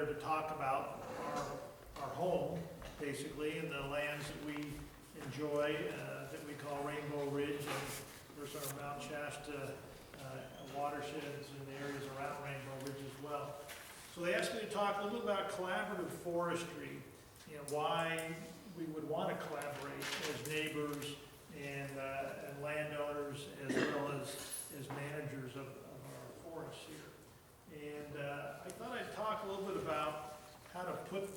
together to talk about our home, basically, and the lands that we enjoy, that we call Rainbow Ridge, and there's our Mount Shasta watersheds in the areas around Rainbow Ridge as well. So they asked me to talk a little bit about collaborative forestry, you know, why we would want to collaborate as neighbors and landowners, as well as managers of our forests here. And I thought I'd talk a little bit about how to put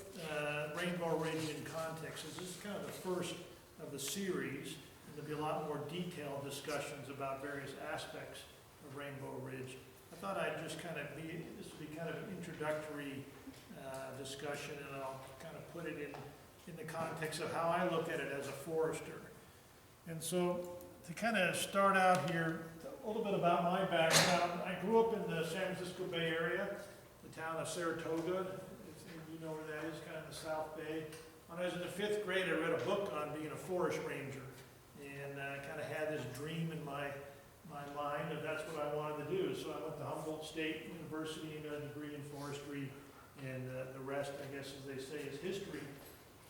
Rainbow Ridge in context. So this is kind of the first of the series, and there'll be a lot more detailed discussions about various aspects of Rainbow Ridge. I thought I'd just kind of this would be kind of an introductory discussion, and I'll kind of put it in the context of how I look at it as a forester. And so to kind of start out here, a little bit about my background. I grew up in the San Francisco Bay Area, the town of Saratoga. You know where that is, kind of in the South Bay. When I was in the 5th grade, I read a book on being a forest ranger, and I kind of had this dream in my mind that that's what I wanted to do. So I went to Humboldt State University and got a degree in forestry, and the rest, I guess, as they say, is history.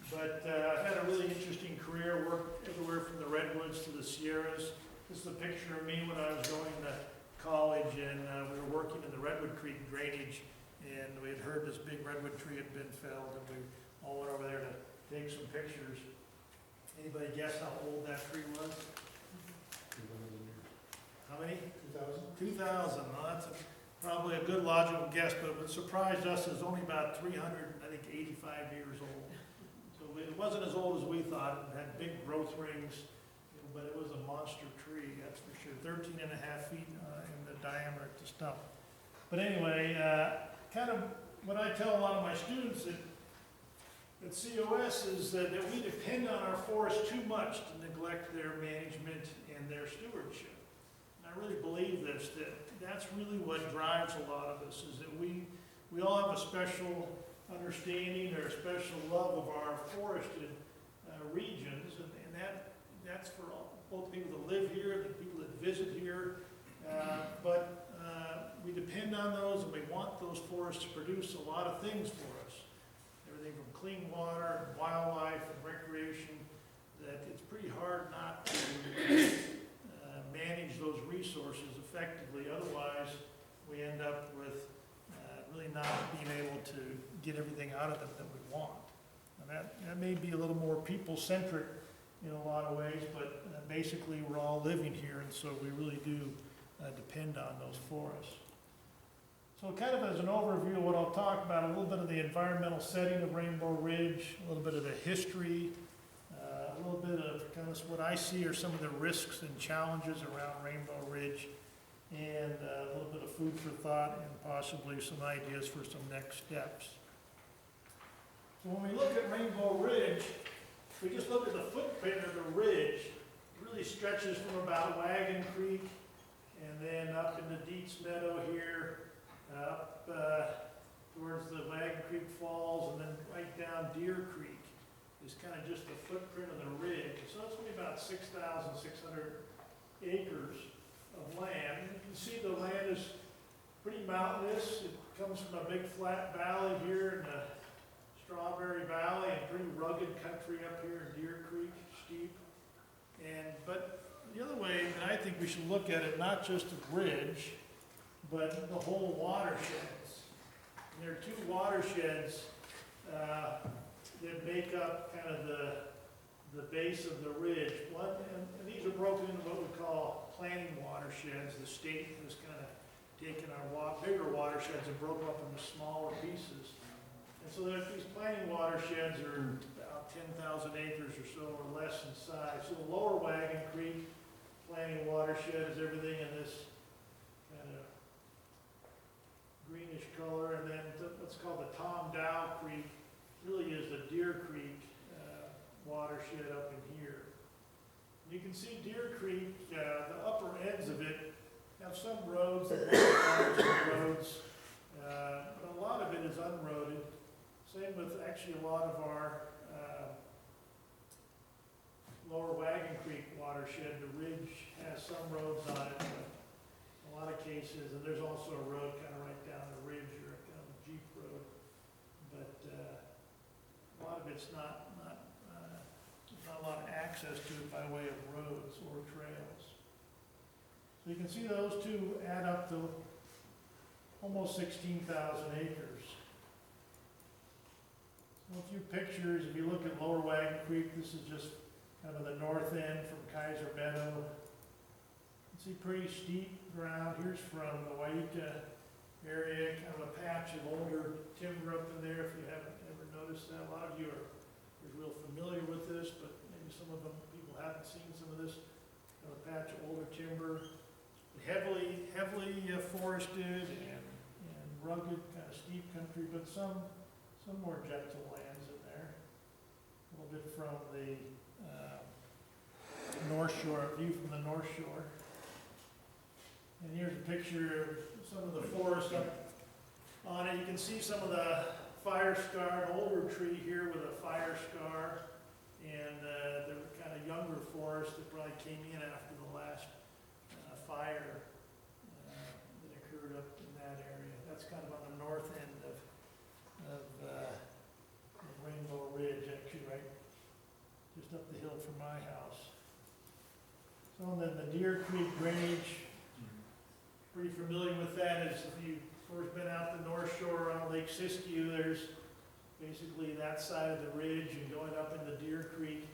But I've had a really interesting career, worked everywhere from the Redwoods to the Sierras. This is a picture of me when I was going to college, and we were working in the Redwood Creek drainage, and we had heard this big redwood tree had been felled, and we all went over there to take some pictures. Anybody guess how old that tree was? How many? 2,000. 2,000. Well, that's probably a good logical guess, but what surprised us is only about 385 years old. So it wasn't as old as we thought. It had big growth rings, but it was a monster tree, that's for sure. 13 and a half feet in the diameter at the stump. But anyway, kind of what I tell a lot of my students at COS is that we depend on our forests too much to neglect their management and their stewardship. I really believe this, that's really what drives a lot of us, is that we all have a special understanding or a special love of our forested regions, and that's for both people that live here and the people that visit here, but we depend on those, and we want those forests to produce a lot of things for us. Everything from clean water, and wildlife, and recreation, that it's pretty hard not to manage those resources effectively. Otherwise, we end up with really not being able to get everything out of them that we want. And that may be a little more people-centric in a lot of ways, but basically we're all living here, and so we really do depend on those forests. So kind of as an overview, what I'll talk about, a little bit of the environmental setting of Rainbow Ridge, a little bit of the history, a little bit of kind of what I see are some of the risks and challenges around Rainbow Ridge, and a little bit of food for thought and possibly some ideas for some next steps. So when we look at Rainbow Ridge, if we just look at the footprint of the ridge, it really stretches from about Wagon Creek and then up into Dietz Meadow here, up towards the Wagon Creek Falls, and then right down Deer Creek is kind of just the footprint of the ridge. So it's only about 6,600 acres of land. You can see the land is pretty mountainous. It comes from a big flat valley here in the Strawberry Valley, and pretty rugged country up here in Deer Creek, steep. But the other way that I think we should look at it, not just the ridge, but the whole watersheds. And there are two watersheds that make up kind of the base of the ridge. One, and these are broken into what we call planting watersheds. The state has kind of taken our bigger watersheds and broke them up into smaller pieces. And so these planting watersheds are about 10,000 acres or so or less in size. So the lower Wagon Creek planting watershed is everything in this kind of greenish color, and then what's called the Tom Dow Creek really is the Deer Creek watershed up in here. You can see Deer Creek, the upper ends of it have some roads, roads, but a lot of it is unroaded. Same with actually a lot of our lower Wagon Creek watershed. The ridge has some roads on it, but in a lot of cases, and there's also a road kind of right down the ridge, or kind of a jeep road. it's there's not a lot of access to it by way of roads or trails. So you can see those two add up to almost 16,000 acres. So a few pictures. If you look at Lower Wagon Creek, this is just kind of the north end from Kaiser Meadow. You can see pretty steep ground. Here's from the Waika area, kind of a patch of older timber up in there, if you haven't ever noticed that. A lot of you are real familiar with this, but maybe some of them, people haven't seen some of this. Kind of a patch of older timber, heavily forested and rugged, kind of steep country, but some more gentle lands in there. A little bit from the North Shore, view from the North Shore. And here's a picture of some of the forest up on it. You can see some of the fire scar, an older tree here with a fire scar, and the kind of younger forest that probably came in after the last fire that occurred up in that area. That's kind of on the north end of Rainbow Ridge, actually, right just up the hill from my house. So then the Deer Creek drainage, pretty familiar with that. As if you've first been out the North Shore on Lake Siskiyou, there's basically that side of the ridge and going up into Deer Creek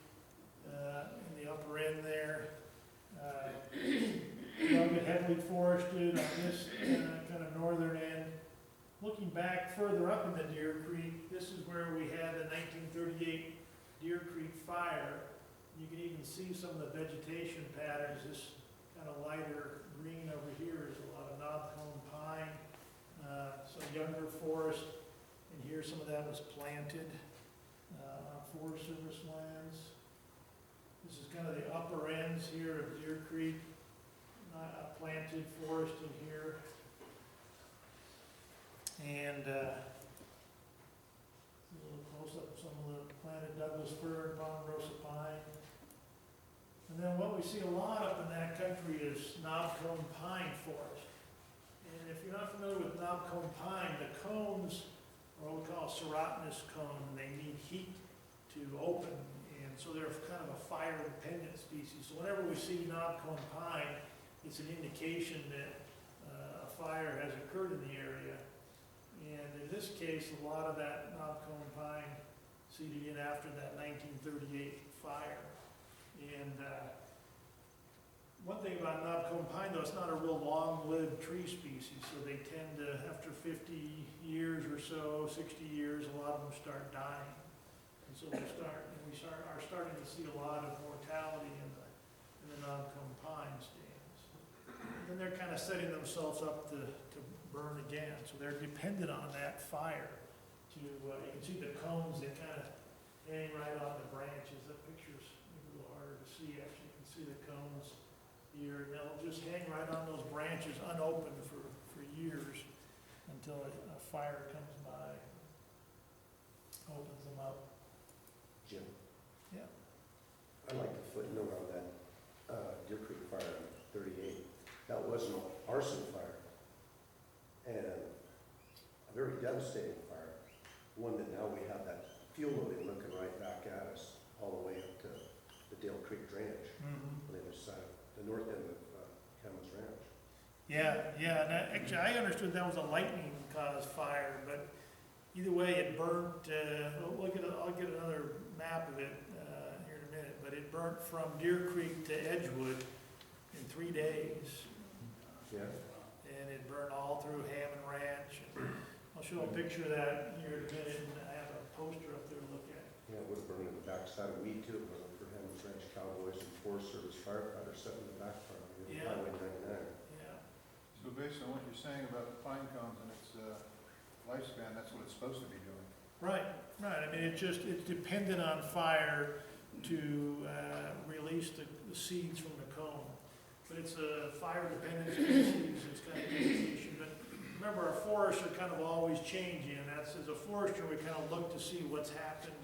in the upper end there. Rugged, heavily forested on this kind of northern end. Looking back further up into Deer Creek, this is where we had the 1938 Deer Creek fire. You can even see some of the vegetation patterns. This kind of lighter green over here is a lot of knobcone pine, some younger forest, and here some of that was planted on Forest Service lands. This is kind of the upper ends here of Deer Creek, planted forest in here. And a little close up of some of the planted Douglas fir and ponderosa pine. And then what we see a lot up in that country is knobcone pine forest. And if you're not familiar with knobcone pine, the cones are what we call a serotinous cone, and they need heat to open. And so they're kind of a fire-dependent species. So whenever we see knobcone pine, it's an indication that a fire has occurred in the area. And in this case, a lot of that knobcone pine seeded in after that 1938 fire. And one thing about knobcone pine, though, it's not a real long-lived tree species, so they tend to, after 50 years or so, 60 years, a lot of them start dying. And so we are starting to see a lot of mortality in the knobcone pine stands. And then they're kind of setting themselves up to burn again, so they're dependent on that fire to, you can see the cones, they kind of hang right on the branches. That picture's maybe a little harder to see, actually. You can see the cones here, and they'll just hang right on those branches unopened for years until a fire comes by, opens them up. Jim? Yeah. I'd like to footnote on that Deer Creek fire in 38. That was an arson fire, and a very devastating fire. One that now we have that fuel loading looking right back at us all the way up to the Dale Creek drainage on the other side, the north end of Campbell's Ranch. Yeah, and actually I understood that was a lightning-caused fire, but either way it burnt, I'll get another map of it here in a minute, but it burnt from Deer Creek to Edgewood in 3 days. Yeah. And it burned all through Hammond Ranch. And I'll show a picture of that here in a minute, and I have a poster up there to look at. Yeah, it would have burned in the backside of Weed too. It wasn't for Hammond's Ranch cowboys and Forest Service firefighters sitting in the back part of it. Yeah. Highway 99. Yeah. So based on what you're saying about the pine cones and its lifespan, that's what it's supposed to be doing. Right. I mean, it's dependent on fire to release the seeds from the cone. But it's a fire-dependent species, it's kind of vegetation. But remember, our forests are kind of always changing, and that's, as a forester, we kind of look to see what's happened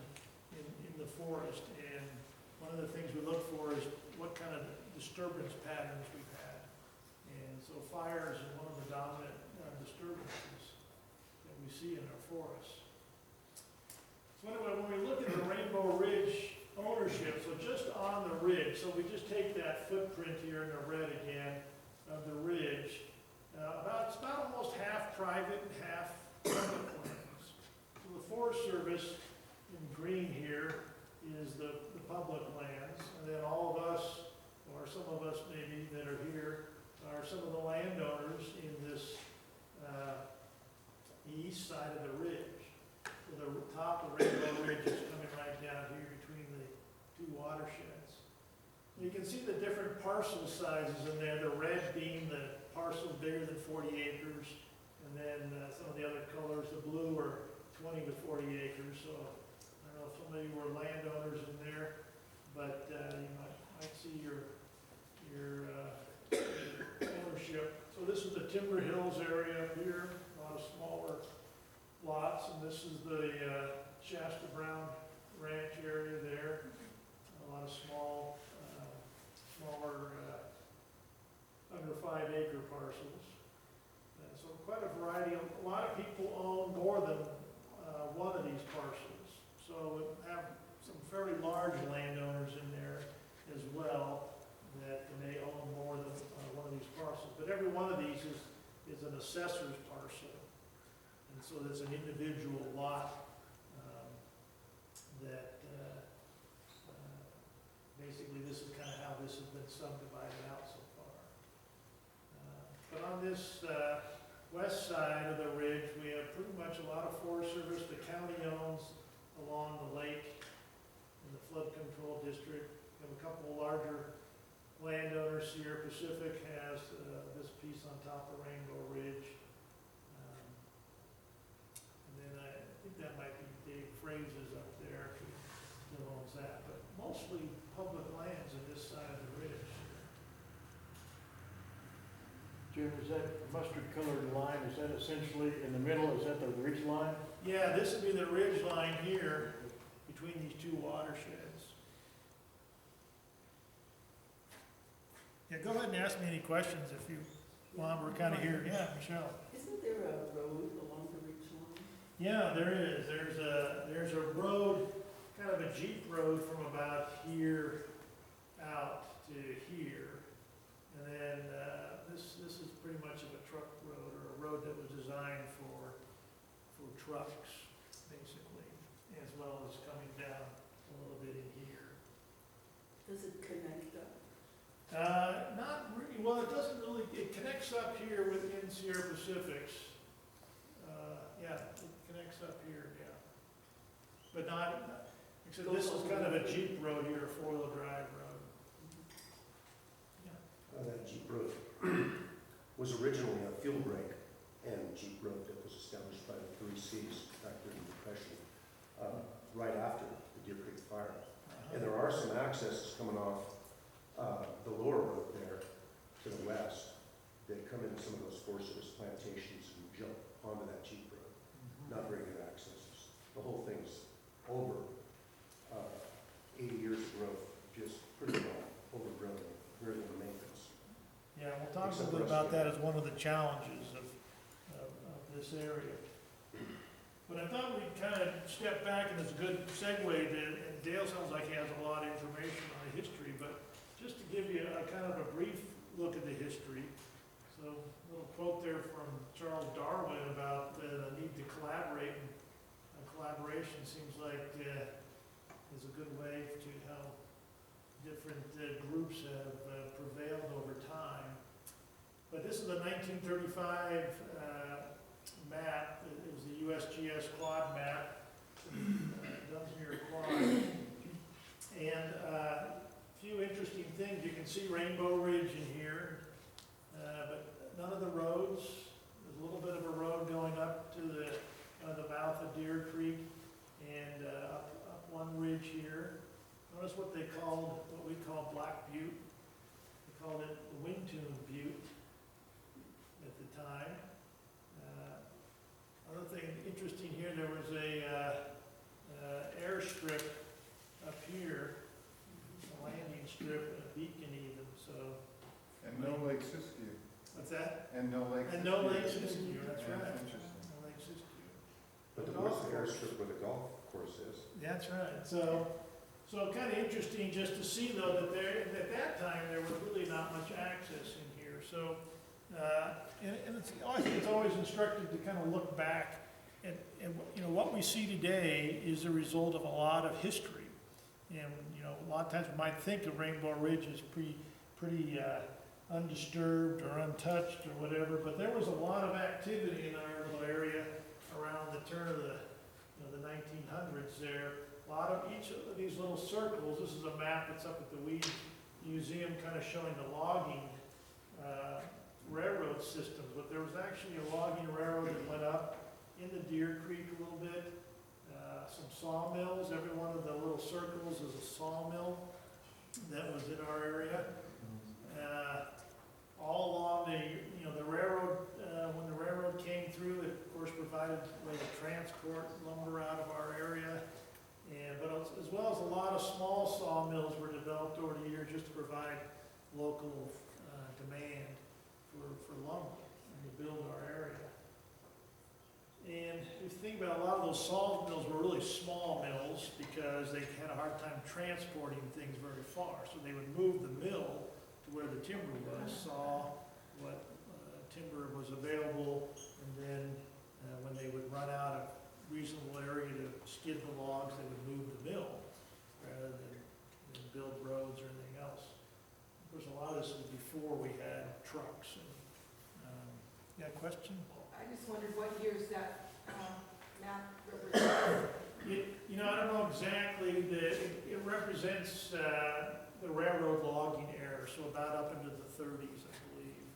in the forest. And one of the things we look for is what kind of disturbance patterns we've had. And so fires is one of the dominant disturbances that we see in our forests. So anyway, when we look at the ownership, so just on the ridge, so we just take that footprint here in the red again of the ridge, it's about almost half private and half public lands. So the Forest Service in green here is the public lands, and then all of us, or some of us maybe that are here, are some of the landowners in this east side of the ridge. So the top of Rainbow Ridge is coming right down here between the two watersheds. You can see the different parcel sizes in there, the red being the parcel bigger than 40 acres, and then some of the other colors, the blue are 20 to 40 acres. So I don't know if some of you were landowners in there, but you might see your ownership. So this is the Timber Hills area up here, a lot of smaller lots, and this is the Shasta Brown Ranch area there, a lot of smaller, under 5 acre parcels. And so quite a variety, a lot of people own more than one of these parcels. So we have some fairly large landowners in there as well that may own more than one of these parcels. But every one of these is an assessor's parcel. And so there's an individual lot that basically this is kind of how this has been subdivided out so far. But on this west side of the ridge, we have pretty much a lot of Forest Service. The county owns along the lake in the flood control district. We have a couple of larger landowners here. Pacific has this piece on top of Rainbow Ridge. And then I think that might be Dave Fraze's up there, who still owns that. But mostly public lands on this side of the ridge. Jim, is that mustard colored line, is that essentially in the middle, is that the ridge line? Yeah, this would be the ridge line here between these two watersheds. Yeah, go ahead and ask me any questions if you want. We're kind of here. Yeah, Michelle. Isn't there a road along the ridge line? Yeah, there is. There's a road, kind of a jeep road from about here out to here. And then this is pretty much of a truck road, or a road that was designed for trucks, basically, as well as coming down a little bit in here. Does it connect up? Not really. Well, it doesn't really. It connects up here within Sierra Pacific's. Yeah, it connects up here. Yeah, but not. Except this is kind of a jeep road here, a 4-wheel drive road. Yeah. That Jeep road was originally a fuel break and Jeep road that was established by the 3 Cs back during the Depression, right after the Deer Creek fire. And there are some accesses coming off the lower road there to the west that come into some of those Forest Service plantations and jump onto that Jeep road. Not very good accesses. The whole thing's over 80 years of growth, just pretty well overgrown, very little maintenance. Yeah, we'll talk a little bit about that as one of the challenges of this area. But I thought we'd kind of step back, and it's a good segue and Dale sounds like he has a lot of information on the history, but just to give you a kind of a brief look at the history. So a little quote there from Charles Darwin about the need to collaborate, and collaboration seems like is a good way to how different groups have prevailed over time. But this is a 1935 map. It was the USGS quad map, Dunsmuir quad. And a few interesting things. You can see Rainbow Ridge in here, but none of the roads. There's a little bit of a road going up to the mouth of Deer Creek and up one ridge here. Notice what we call Black Butte. They called it Wingtune Butte at the time. Another thing interesting here, there was a airstrip up here, a landing strip and a beacon even. So. And no Lake Siskiyou. What's that? And no Lake Siskiyou. And no Lake Siskiyou. That's Yeah, right. that's interesting. No Lake Siskiyou. But there was the airstrip where the golf course is. That's right. So So kind of interesting just to see though that at that time, there was really not much access in here. So, and I think it's always instructive to kind of look back and, you know, what we see today is a result of a lot of history. And, you know, a lot of times we might think of Rainbow Ridge as pretty undisturbed or untouched or whatever, but there was a lot of activity in our little area around the turn of the 1900s there. A lot of each of these little circles, this is a map that's up at the Weed Museum kind of showing the logging railroad systems, but there was actually a logging railroad that went up into Deer Creek a little bit, some sawmills. Every one of the little circles is a sawmill that was in our area. All along the railroad, when the railroad came through, it of course provided a way to transport lumber out of our area. But as well as a lot of small sawmills were developed over the years just to provide local demand for lumber and to build our area. And if you think about a lot of those sawmills were really small mills because they had a hard time transporting things very far. So they would move the mill to where the timber was, saw what timber was available, and then when they would run out of reasonable area to skid the logs, they would move the mill rather than build roads or anything else. Of course, a lot of this was before we had trucks. And, yeah, question? I just wondered what years that map represents. You know, I don't know exactly. It represents the railroad logging era, so about up into the 30s, I believe.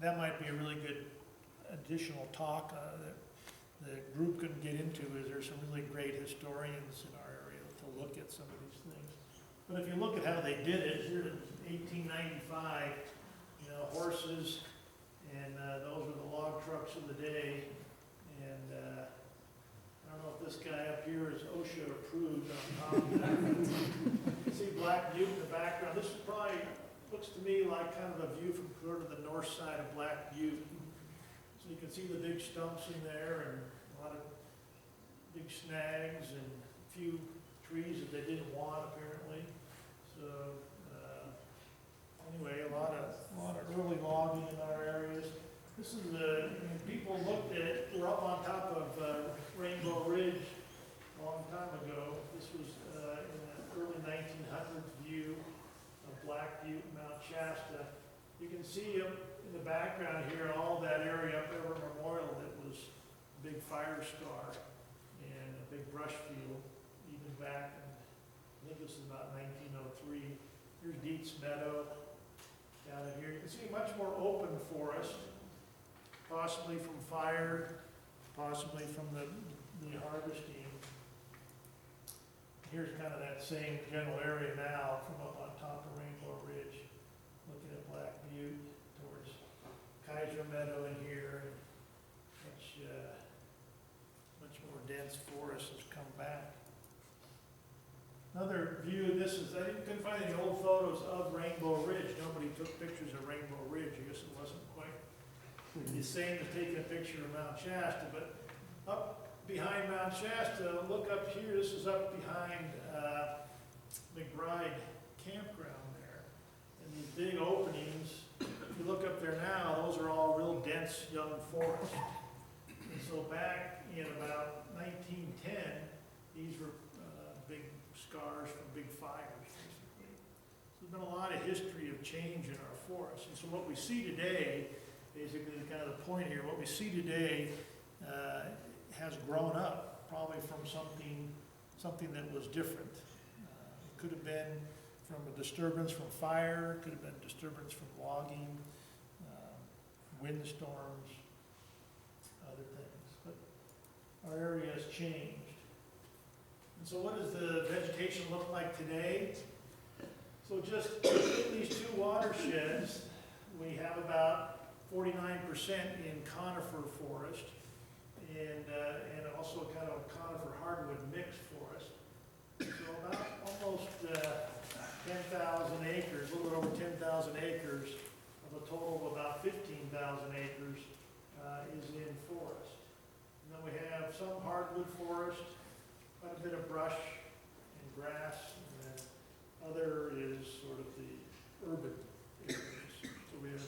That might be a really good additional talk that the group could get into. Is there's some really great historians in our area to look at some of these things. But if you look at how they did it, here in 1895, you know, horses, and those were the log trucks of the day. And I don't know if this guy up here is OSHA approved on top of that. You see Black Butte in the background. This is probably, looks to me like kind of a view from sort of the north side of Black Butte. So you can see the big stumps in there and a lot of big snags and a few trees that they didn't want apparently. So anyway, a lot of early logging in our areas. This is people looked at it. We're up on top of Rainbow Ridge a long time ago. This was in the early 1900s view of Black Butte, Mount Shasta. You can see up in the background here, all that area up there where Memorial, that was a big fire scar and a big brush field, even back in, I think this is about 1903. Here's Dietz Meadow down in here. You can see much more open forest, possibly from fire, possibly from the harvesting. Here's kind of that same general area now from up on top of Rainbow Ridge, looking at Black Butte towards Kaiser Meadow in here. Much more dense forest has come back. Another view, I couldn't find any old photos of Rainbow Ridge. Nobody took pictures of Rainbow Ridge. I guess it wasn't quite the same as taking a picture of Mount Shasta, but up behind Mount Shasta, look up here, this is up behind McBride Campground there. And these big openings, if you look up there now, those are all real dense young forest. And so back in about 1910, these were big scars from big fires, basically. So there's been a lot of history of change in our forests. And so what we see today, basically kind of the point here, what we see today has grown up probably from something that was different. It could have been from a disturbance from fire, could have been disturbance from logging, windstorms, other things. But our area has changed. And so what does the vegetation look like today? So just in these two watersheds, we have about 49% in conifer forest and also kind of a conifer hardwood mixed forest. So about almost 10,000 acres, a little bit over 10,000 acres of a total of about 15,000 acres is in forest. And then we have some hardwood forest, quite a bit of brush and grass, and then other is sort of the urban areas. So we have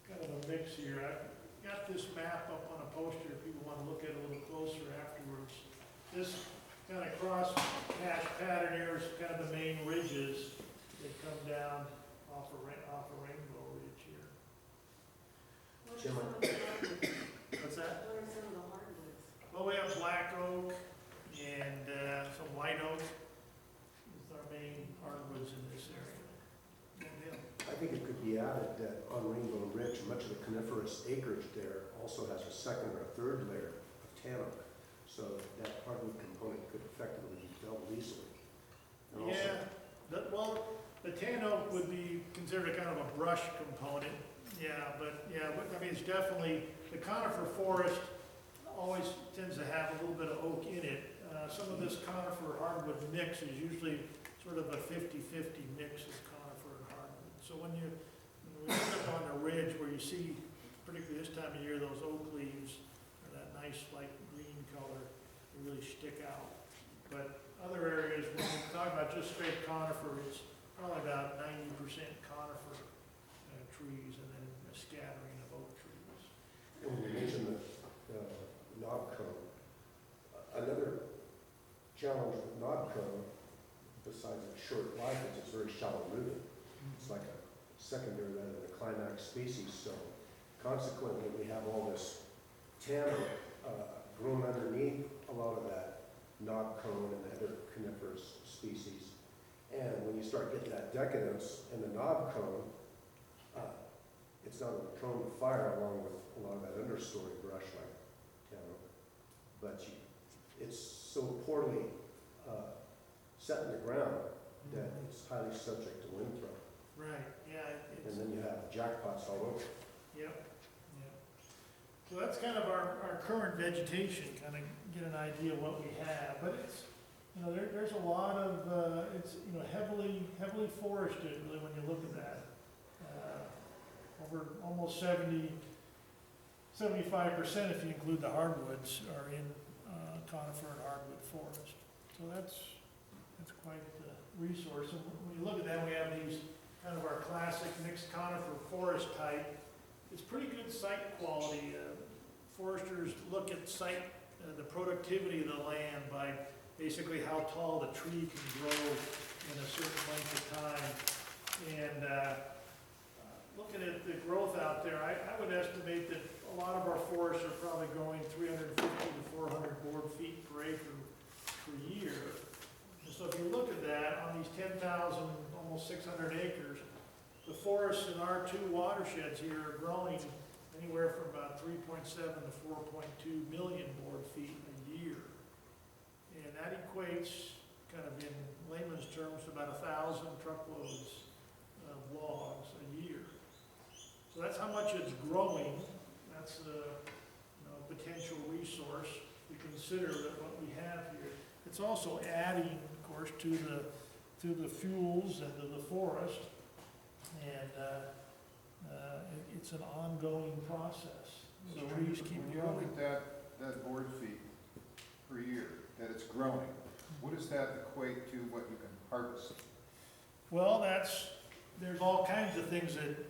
kind of a mix here. I got this map up on a poster if people want to look at it a little closer afterwards. This kind of cross hatch pattern here is kind of the main ridges that come down off of Rainbow Ridge here. What are Jim, some of the hardwoods? What's that? What are some of the hardwoods? Well, we have black oak and some white oak is our main hardwoods in this area. Yeah. I think it could be added that on Rainbow Ridge, much of the coniferous acreage there also has a second or a third layer of tan oak. So that hardwood component could effectively be dealt easily. And also- Yeah, the tan oak would be considered a kind of a brush component. Yeah, but I mean, it's definitely, the conifer forest always tends to have a little bit of oak in it. Some of this conifer hardwood mix is usually sort of a 50-50 mix of conifer and hardwood. So when you look up on the ridge where you see, particularly this time of year, those oak leaves, or that nice light green color, they really stick out. But other areas, when we talk about just straight conifer, it's probably about 90% conifer trees and then a scattering of oak trees. When you mentioned the knob cone, another challenge with knob cone, besides its short life, is it's very shallow rooted. It's like a secondary rather than a climax species, so consequently, we have all this tan grown underneath a lot of that knob cone and other coniferous species. And when you start getting that decadence in the knob cone, it's not only prone to fire along with a lot of that understory brush like tan oak, but it's so poorly set in the ground that it's highly subject to wind throw. Right, yeah. And then you have jackpots all over. Yep. So that's kind of our current vegetation, kind of get an idea of what we have. But it's, there's a lot of, it's, heavily forested, really, when you look at that. Over almost 75% if you include the hardwoods are in conifer and hardwood forest. So that's quite the resource. And when you look at that, we have these kind of our classic mixed conifer forest type. It's pretty good site quality. Foresters look at site, the productivity of the land by basically how tall the tree can grow in a certain length of time. And looking at the growth out there, I would estimate that a lot of our forests are probably growing 350 to 400 board feet per acre per year. And so if you look at that, on these 10,000, almost 600 acres, the forests in our two watersheds here are growing anywhere from about 3.7 to 4.2 million board feet a year. And that equates, kind of in layman's terms, to about 1,000 truckloads of logs a year. So that's how much it's growing. That's a potential resource to consider that what we have here. It's also adding, of course, to the fuels and to the forest. And it's an ongoing process. So The when trees keep you look growing. at that board feet per year, that it's growing, what does that equate to what you can harvest? Well, there's all kinds of things that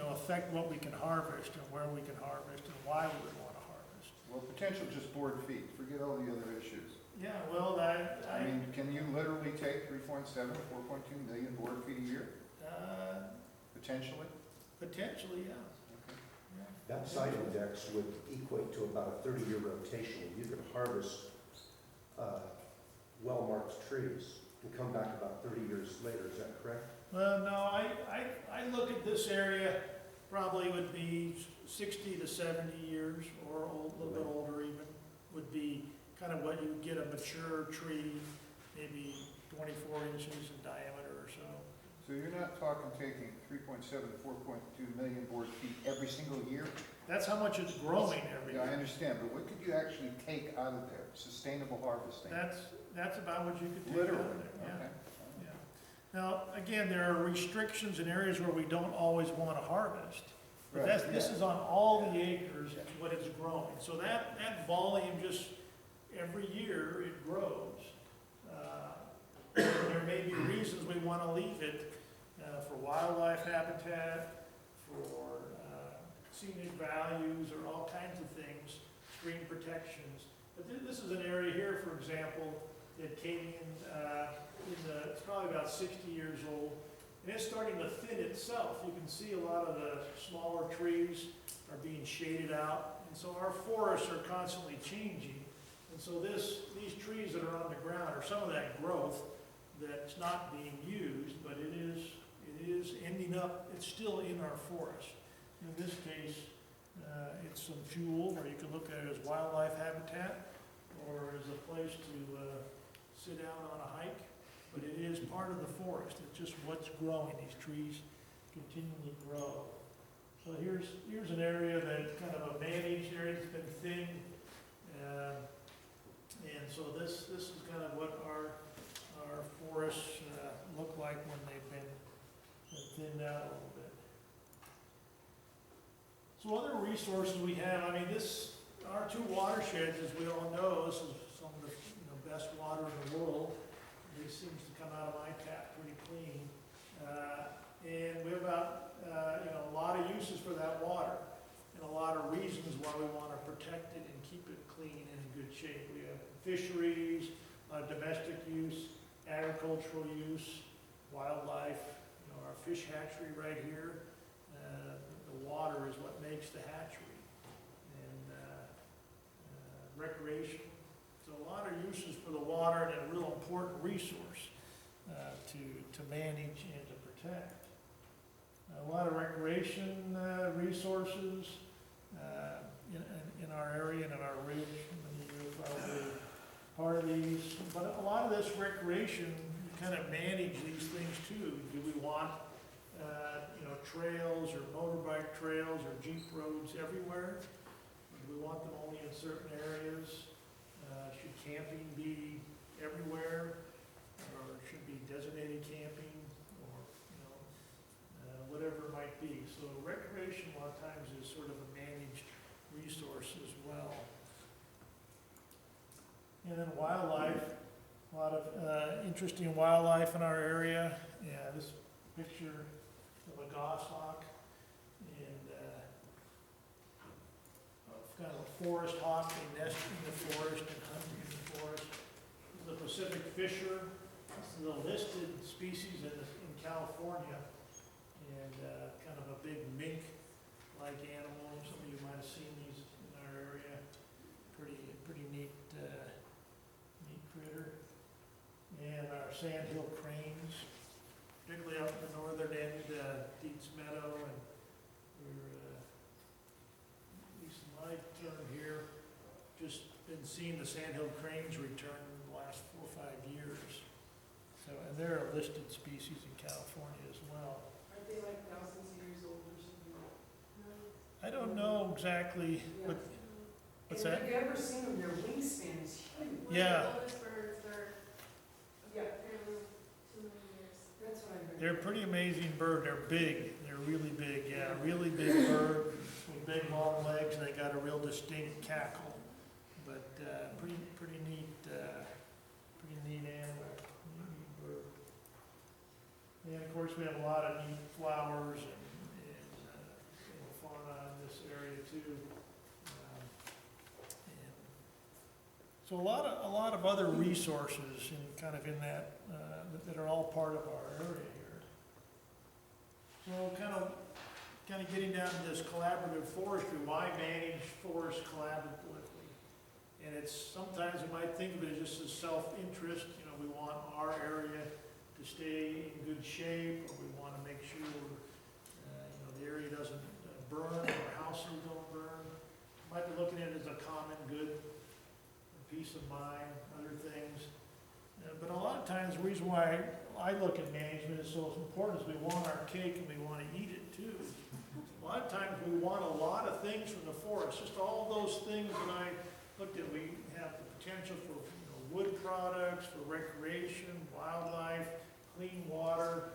affect what we can harvest and where we can harvest and why we would want to harvest. Well, potential just board feet, forget all the other issues. Yeah, well, I mean, can you literally take 3.7 to 4.2 million board feet a year, potentially? potentially, yeah. Okay. Yeah. That site index would equate to about a 30-year rotation. You could harvest well-marked trees and come back about 30 years later, is that correct? Well, no, I look at this area, probably would be 60 to 70 years, or a little bit older even, would be kind of what you would get a mature tree, maybe 24 inches in diameter or so. So you're not talking taking 3.7 to 4.2 million board feet every single year? That's how much it's growing every Yeah, I year. understand, but what could you actually take out of there? Sustainable harvesting? That's about what you could take out Literally, of there, yeah. okay. Yeah. Now, again, there are restrictions in areas where we don't always want to harvest. But Right, this yeah. is on all the acres, what it's growing. So that volume just every year it grows. There may be reasons we want to leave it for wildlife habitat, for scenic values, or all kinds of things, stream protections. But this is an area here, for example, that came it's probably about 60 years old, and it's starting to thin itself. You can see a lot of the smaller trees are being shaded out, and so our forests are constantly changing. And so these trees that are on the ground are some of that growth that's not being used, but it is ending up, it's still in our forest. In this case, it's some fuel, or you can look at it as wildlife habitat, or as a place to sit down on a hike, but it is part of the forest. It's just what's growing. These trees continually grow. So here's an area that kind of a managed area that's been thinned, and so this is kind of what our forests look like when they've been thinned out a little bit. So other resources we have, I mean, our two watersheds, as we all know, this is some of the best water in the world. It seems to come out of my tap pretty clean. And we have about a lot of uses for that water, and a lot of reasons why we want to protect it and keep it clean and in good shape. We have fisheries, domestic use, agricultural use, wildlife, our fish hatchery right here. The water is what makes the hatchery, and recreation. So a lot of uses for the water, and a real important resource to manage and to protect. A lot of recreation resources in our area and in our ridge. Many of you are probably part of these, but a lot of this recreation, you kind of manage these things too. Do we want trails or motorbike trails or jeep roads everywhere? Or do we want them only in certain areas? Should camping be everywhere, or should be designated camping, or whatever it might be? So recreation a lot of times is sort of a managed resource as well. And then wildlife, a lot of interesting wildlife in our area. Yeah, this picture of a goshawk and kind of a forest hawk. They nest in the forest and hunt in the forest. The Pacific fisher, this is a listed species in California, and kind of a big mink-like animal. Some of you might have seen these in our area. Pretty neat, neat critter. And our sandhill cranes, particularly up in the northern end, Dietz Meadow, and we're, at least in my term here, just been seeing the sandhill cranes return in the last 4 or 5 years. So, and they're a listed species in California as well. Aren't they like thousands of years old or something? I don't know exactly, Yeah. what's And that? have you ever seen them? Their wingspan is huge. Yeah. One of the oldest birds are, Yeah, they're 2 million years. that's what I heard. They're a pretty amazing bird. They're big. They're really big. Yeah, really big bird with big long legs, and they got a real distinct cackle. But pretty neat animal, neat bird. And of course, we have a lot of neat flowers and fauna in this area too. And so a lot of other resources in that that are all part of our area here. So kind of getting down to this collaborative forestry. Why manage forests collaboratively? And it's sometimes we might think of it just as self-interest. We want our area to stay in good shape, or we want to make sure the area doesn't burn, or houses don't burn. We might be looking at it as a common good, peace of mind, other things. But a lot of times, the reason why I look at management is so important is we want our cake and we want to eat it too. A lot of times we want a lot of things from the forest, just all those things that I looked at. We have the potential for wood products, for recreation, wildlife, clean water,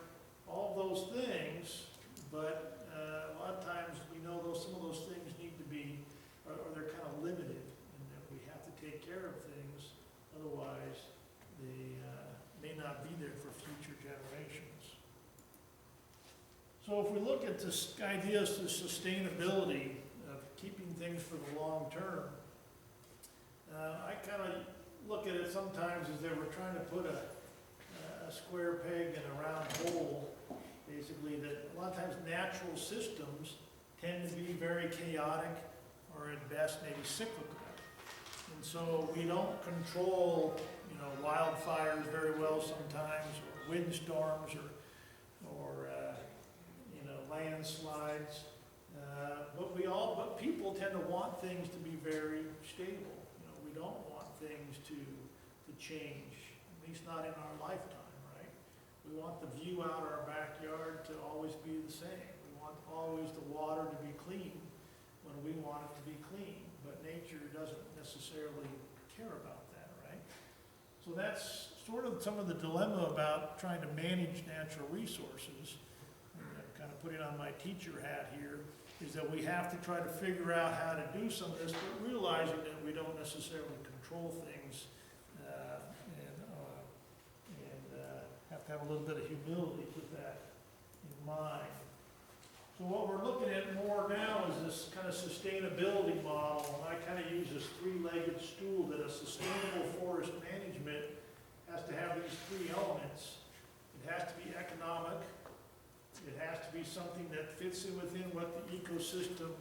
all those things, but a lot of times we know some of those things need to be, or they're kind of limited, and that we have to take care of things Otherwise, they may not be there for future generations. So if we look at this ideas to sustainability of keeping things for the long term, I kind of look at it sometimes as they were trying to put a square peg in a round hole. Basically, that a lot of times natural systems tend to be very chaotic, or at best maybe cyclical. And so we don't control, wildfires very well sometimes, or windstorms, or landslides. But people tend to want things to be very stable. We don't want things to change, at least not in our lifetime, right? We want the view out our backyard to always be the same. We want always the water to be clean when we want it to be clean, but nature doesn't necessarily care about that, right? So that's sort of some of the dilemma about trying to manage natural resources. Kind of putting on my teacher hat here, is that we have to try to figure out how to do some of this, but realizing that we don't necessarily control things, and have to have a little bit of humility with that in mind. So what we're looking at more now is this kind of sustainability model, and I kind of use this three-legged stool that a sustainable forest management has to have these three elements. It has to be economic. It has to be something that fits in within what the ecosystem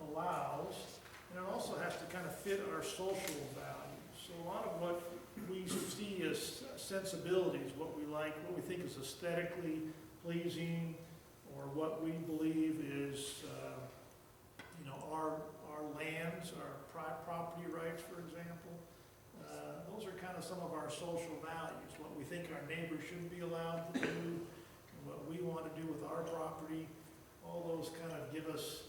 allows, and it also has to kind of fit our social values. So a lot of what we see as sensibilities, what we like, what we think is aesthetically pleasing, or what we believe is, our lands, our property rights, for example. Those are kind of some of our social values, what we think our neighbors should be allowed to do, what we want to do with our property. All those kind of give us,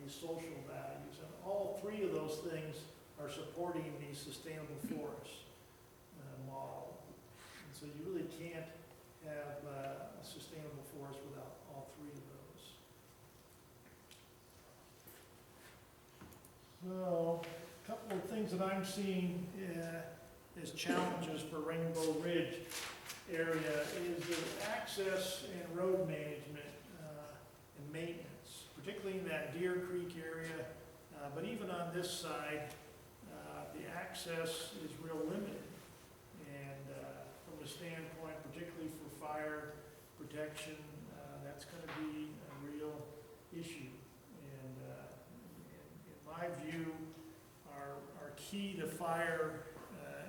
these social values. And all three of those things are supporting the sustainable forest model. And so you really can't have a sustainable forest without all three of those. So, a couple of things that I'm seeing as challenges for Rainbow Ridge area is the access and road management and maintenance, particularly in that Deer Creek area, but even on this side, the access is real limited. And from a standpoint, particularly for fire protection, that's going to be a real issue. And in my view, our key to fire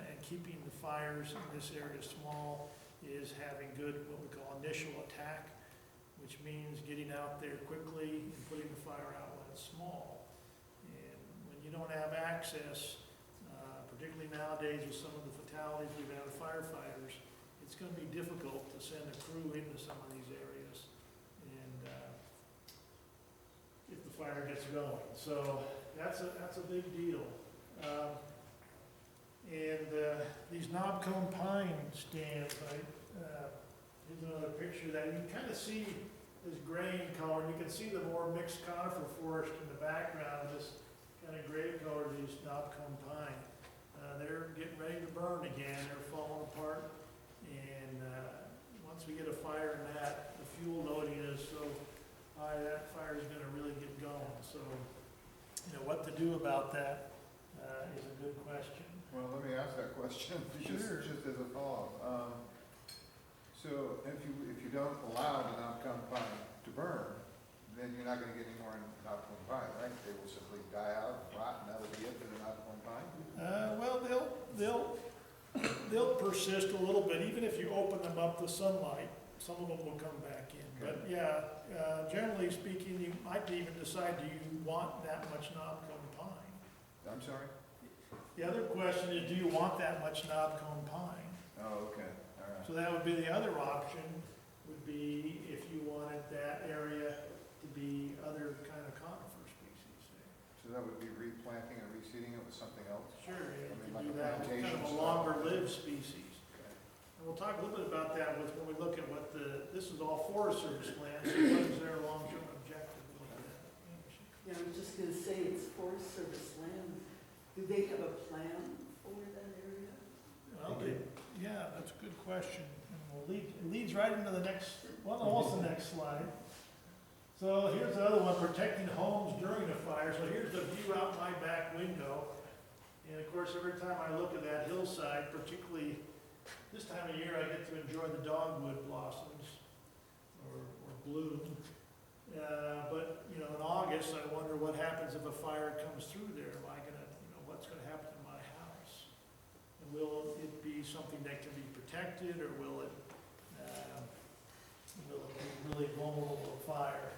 and keeping the fires in this area small is having good, what we call initial attack, which means getting out there quickly and putting the fire out when it's small. And when you don't have access, particularly nowadays with some of the fatalities we've had with firefighters, it's going to be difficult to send a crew into some of these areas, and if the fire gets going. So that's a big deal. These knobcone pine stands, here's another picture that you can kind of see this graying color, and you can see the more mixed conifer forest in the background, this kind of gray color, these knobcone pine. They're getting ready to burn again, they're falling apart, and once we get a fire in that, the fuel loading is so high, that fire is going to really get going. So, what to do about that is a good question. Well, let me ask that question, Sure. just as a follow-up. So if you don't allow the knobcone pine to burn, then you're not gonna get any more knobcone pine, right? They will simply die out, rot, and that'll be it for the knobcone pine? Well, they'll persist a little bit, even if you open them up to sunlight, some of them will come back in. But yeah, generally speaking, you might even decide, do you want that much knobcone pine? I'm sorry? The other question is, do you want that much knobcone pine? Oh, okay, all right. So that would be the other option, would be if you wanted that area to be other kind of conifer species there. So that would be replanting or reseeding it with something else? Sure, I you mean, can like do a that with kind plantation of a style. longer lived species. Okay. And we'll talk a little bit about that with, when we look at what this is all Forest Service land, so what is their long-term objective? We'll look at that. Yeah, I was just gonna say, it's Forest Service land. Do they have a plan for that area? Well, yeah, that's a good question. And it leads right into the next, well, almost the next slide. So here's another one, protecting homes during a fire. So here's the view out my back window. And of course, every time I look at that hillside, particularly this time of year, I get to enjoy the dogwood blossoms or bloom. But, you know, in August, I wonder what happens if a fire comes through there. Am I gonna, you know, what's gonna happen to my house? And will it be something that can be protected, or will it be really vulnerable to fire?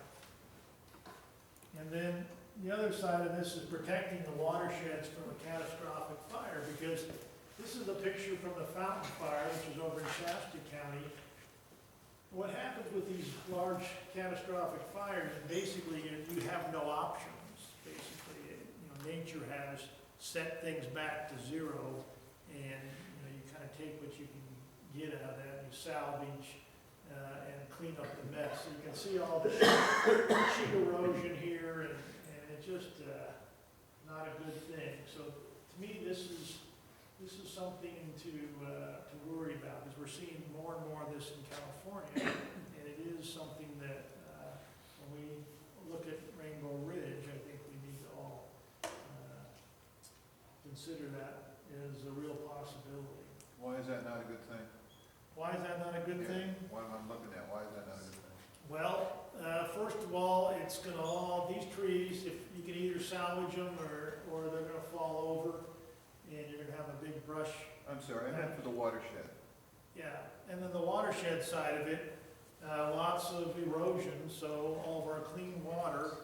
And then the other side of this is protecting the watersheds from a catastrophic fire, because this is a picture from the Fountain Fire, which is over in Shasta County. What happens with these large catastrophic fires is basically you have no options. Basically, you know, nature has set things back to zero, and you know, you kind of take what you can get out of that, and you salvage and clean up the mess. So you can see all the sheet erosion here, and it's just not a good thing. So to me, this is something to worry about, because we're seeing more and more of this in California, and it is something that when we look at Rainbow Ridge, I think we need to all consider that as a real possibility. Why is that not a good thing? Why is that not a good thing? What I'm looking at, why is that not a good thing? Well, first of all, it's gonna all, these trees, if you can either salvage them or they're gonna fall over, and you're gonna have a big brush. I'm sorry, I meant for the watershed. Yeah, and then the watershed side of it, lots of erosion, so all of our clean water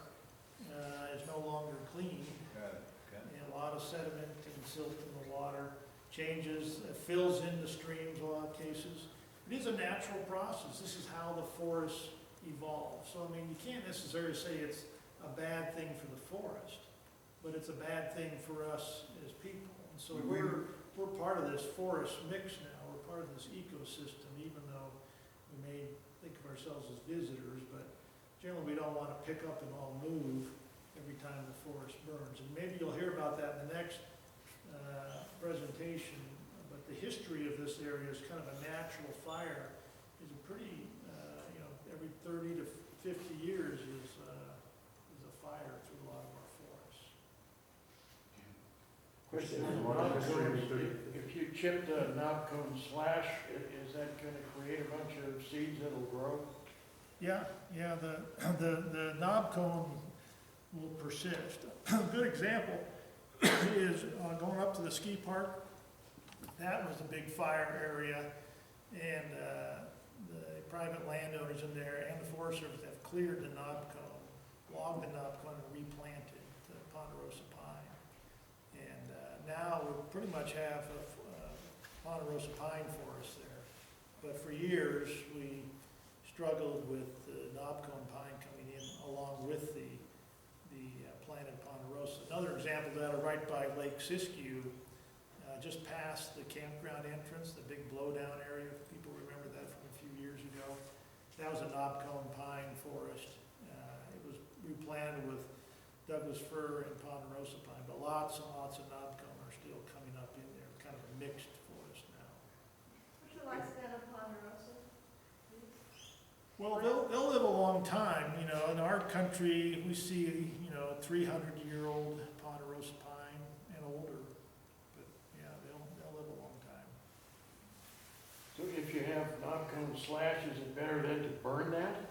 is no longer clean. Got it, okay. And a lot of sediment and silt in the water changes, fills in the streams in a lot of cases. It is a natural process. This is how the forest evolves. So, I mean, you can't necessarily say it's a bad thing for the forest, but it's a bad thing for us as people. And so we're part of this forest mix now. We're part of this ecosystem, even though we may think of ourselves as visitors, but generally we don't want to pick up and all move every time the forest burns. And maybe you'll hear about that in the next presentation, but the history of this area is kind of a natural fire. Is a pretty, you know, every 30 to 50 years is a fire through a lot of our forests. Question There's on a lot of knob history cones, with if you chip the knob cone slash, is that gonna create a bunch of seeds that'll grow? Yeah, the knob cone will persist. A good example is going up to the ski park. That was a big fire area, and the private landowners in there and the Forest Service have cleared the knob cone, logged the knob cone, and replanted the ponderosa pine. And now we pretty much have a ponderosa pine forest there. But for years, we struggled with the knobcone pine coming in along with the planted ponderosa. Another example of that are right by Lake Siskiyou, just past the campground entrance, the big blowdown area, if people remember that from a few years ago. That was a knobcone pine forest. It was replanted with Douglas fir and ponderosa pine, but lots and lots of knobcone are still coming up in there, kind of a mixed forest now. What's the lifespan of ponderosa? Well, they'll live a long time, you know. In our country, we see, you know, 300-year-old ponderosa pine and older. But yeah, they'll live a long time. So if you have knob cone slash, is it better then to burn that?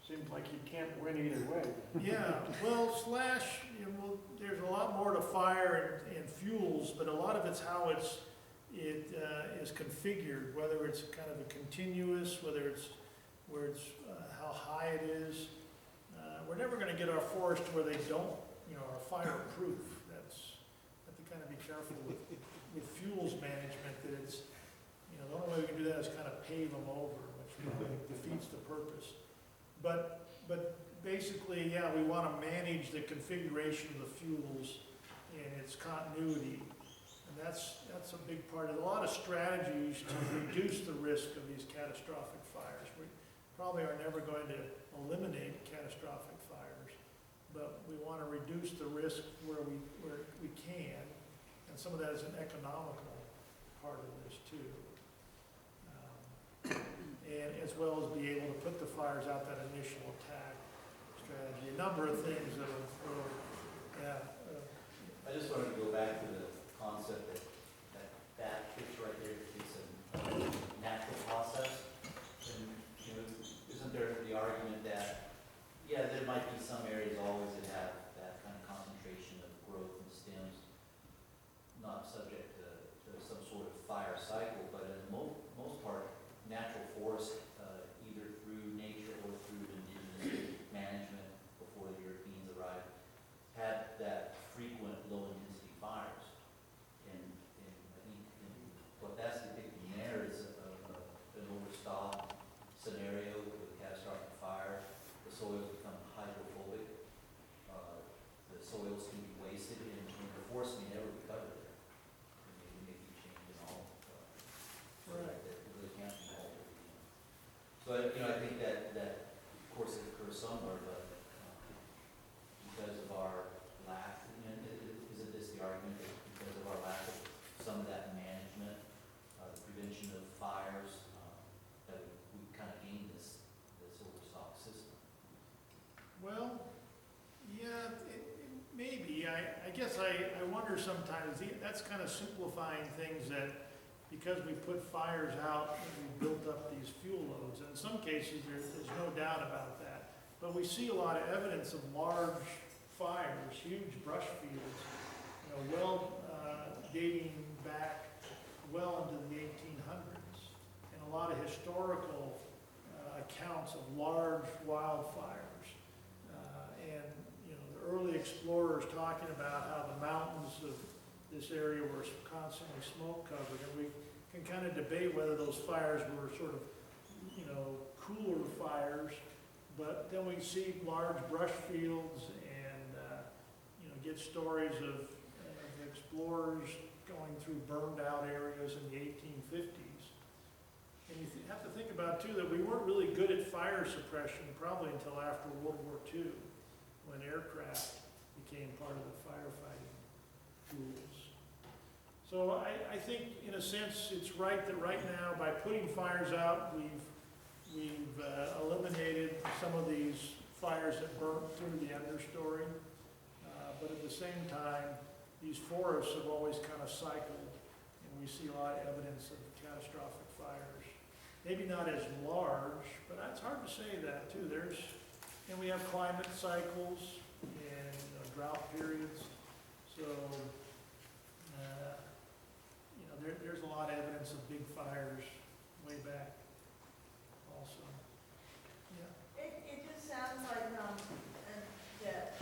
Seems like you can't win either way. Yeah, well, slash, you know, there's a lot more to fire and fuels, but a lot of it's how it is configured, whether it's kind of a continuous, whether it's how high it is. We're never going to get our forest where they don't, you know, are fireproof. Have to kind of be careful with fuels management, that it's, you know, the only way we can do that is kind of pave them over, which probably defeats the purpose. But basically, yeah, we want to manage the configuration of the fuels and its continuity. And that's a big part of it. A lot of strategies to reduce the risk of these catastrophic fires. We probably are never going to eliminate catastrophic fires, but we want to reduce the risk where we can, and some of that is an economical part of this too. And as well as be able to put the fires out, that initial attack strategy, a number of things that will, yeah. I just wanted to go back to the concept that picture right there is a natural process. And, you know, isn't there the argument that, yeah, there might be some areas always that have that kind of concentration of growth and stems, not subject to some sort of fire cycle, but in the most part, natural forest, either through nature or through indigenous management before the Europeans arrived, had that frequent low-intensity fires. And I think what that's depicting there is an overstock scenario with catastrophic fire. The soils become hydrophobic. The soils can be wasted, and the forest may never recover there. Maybe make a change in all. So Right. that it really can't be altered. So, I think that of course it occurs somewhere, but because of our lack, isn't this the argument that because of our lack of some of that management, the prevention of fires, that we kind of gained this overstock system? Well, yeah, maybe. I guess I wonder sometimes, that's kind of simplifying things that because we put fires out, we built up these fuel loads. And in some cases, there's no doubt about that. But we see a lot of evidence of large fires, huge brush fields, dating back well into the 1800s. And a lot of historical accounts of large wildfires. And the early explorers talking about how the mountains of this area were constantly smoke covered, and we can kind of debate whether those fires were sort of, cooler fires, but then we see large brush fields and, get stories of explorers going through burned out areas in the 1850s. And you have to think about too that we weren't really good at fire suppression probably until after World War II, when aircraft became part of the firefighting tools. So I think, in a sense, it's right that right now, by putting fires out, we've eliminated some of these fires that burnt through the understory. But at the same time, these forests have always kind of cycled, and we see a lot of evidence of catastrophic fires. Maybe not as large, but it's hard to say that too. And we have climate cycles and drought periods. So, there's a lot of evidence of big fires way back also. Yeah. It just sounds like, that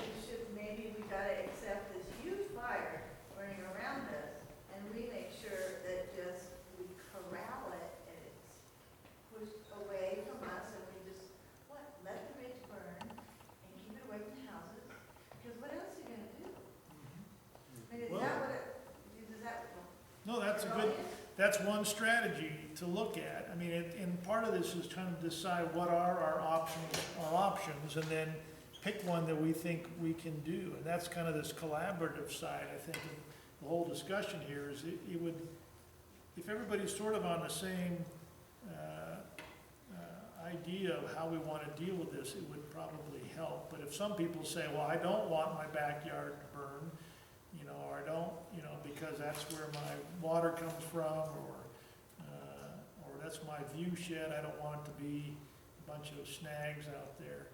maybe we gotta accept this huge fire burning around us, and we make sure that we corral it and it's pushed away from us, and we just, let the ridge burn and keep it away from houses, because what else are you gonna do? I mean, is Well- that what does that? No, that's one strategy to look at. I mean, and part of this is trying to decide what are our options, and then pick one that we think we can do. And that's kind of this collaborative side, I think, of the whole discussion here is it would, if everybody's sort of on the same idea of how we want to deal with this, it would probably help. But if some people say, well, I don't want my backyard to burn, or I don't, because that's where my water comes from, or that's my view shed, I don't want it to be a bunch of snags out there,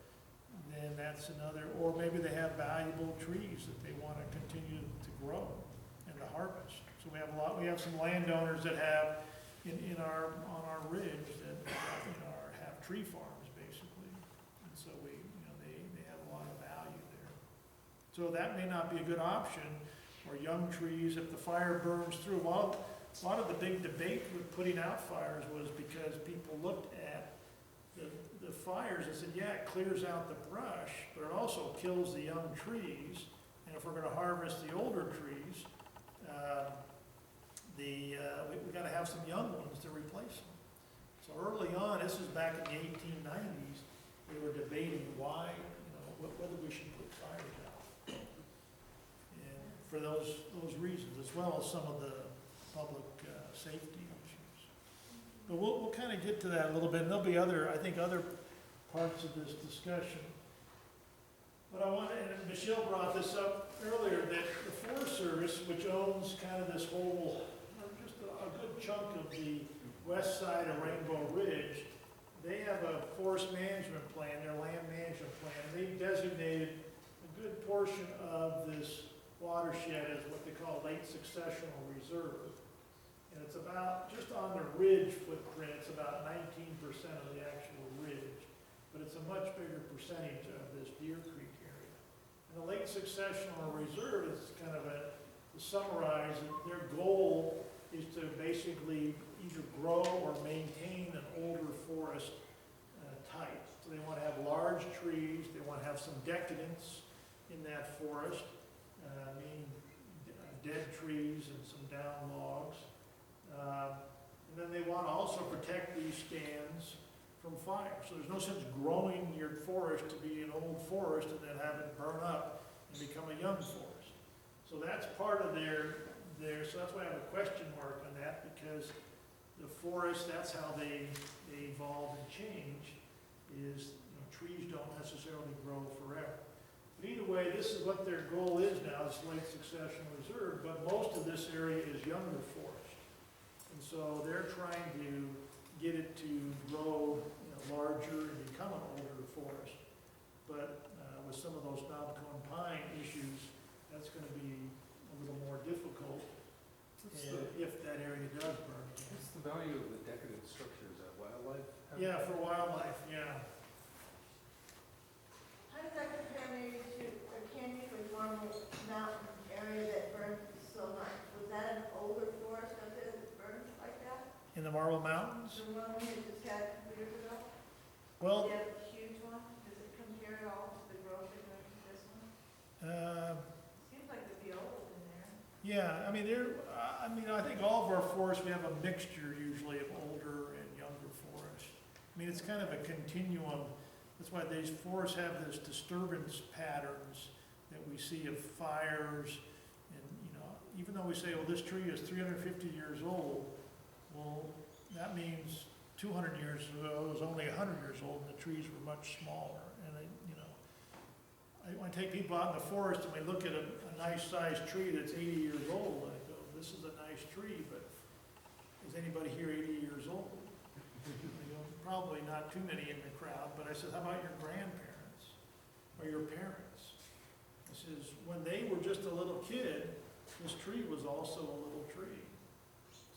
then that's another, or maybe they have valuable trees that they want to continue to grow and to harvest. So we have some landowners that have, on our ridge that, have tree farms basically. And so they have a lot of value there. So that may not be a good option, or young trees, if the fire burns through. Well, a lot of the big debate with putting out fires was because people looked at the fires and said, yeah, it clears out the brush, but it also kills the young trees. And if we're going to harvest the older trees, we got to have some young ones to replace them. So early on, this is back in the 1890s, we were debating why, whether we should put fires for those reasons, as well as some of the public safety issues. But we'll kind of get to that a little bit, and there'll be other parts of this discussion. But I want to, and Michelle brought this up earlier, that the Forest Service, which owns kind of this whole, just a good chunk of the west side of Rainbow Ridge, they have a forest management plan, their land management plan. They've designated a good portion of this watershed as what they call late successional reserve. And it's about, just on the ridge footprint, it's about 19% of the actual ridge. But it's a much bigger percentage of this Deer Creek area. And the late successional reserve is kind of to summarize, their goal is to basically either grow or maintain an older forest type. So they want to have large trees, they want to have some decadence in that forest, meaning dead trees and some down logs. And then they want to also protect these stands from fire. So there's no sense growing your forest to be an old forest and then have it burn up and become a young forest. So that's part of so that's why I have a question mark on that, because the forest, that's how they evolve and change, is trees don't necessarily grow forever. But either way, this is what their goal is now, this late succession reserve, but most of this area is younger forest. And so they're trying to get it to grow larger and become an older forest. But with some of those knobcone pine issues, that's going to be a little more difficult if that area does burn. What's the value of the decadent structure? Is that wildlife? Yeah, for wildlife, yeah. How does that compare maybe to a canyon or normal mountain area that burned so much? Was that an older forest up there that burned like that? In the Marble Mountains? The one we had just had a couple years ago? Well, Yeah, a huge one. Does it compare at all to the growth that went to this one? Seems like it'd be old in there. yeah, I mean, I think all of our forests, we have a mixture usually of older and younger forests. I mean, it's kind of a continuum. That's why these forests have this disturbance patterns that we see of fires. And, even though we say, well, this tree is 350 years old, well, that means 200 years ago, it was only 100 years old, and the trees were much smaller. And when I take people out in the forest and we look at a nice sized tree that's 80 years old, I go, this is a nice tree, but is anybody here 80 years old? Probably not too many in the crowd, but I said, how about your grandparents or your parents? I says, when they were just a little kid, this tree was also a little tree.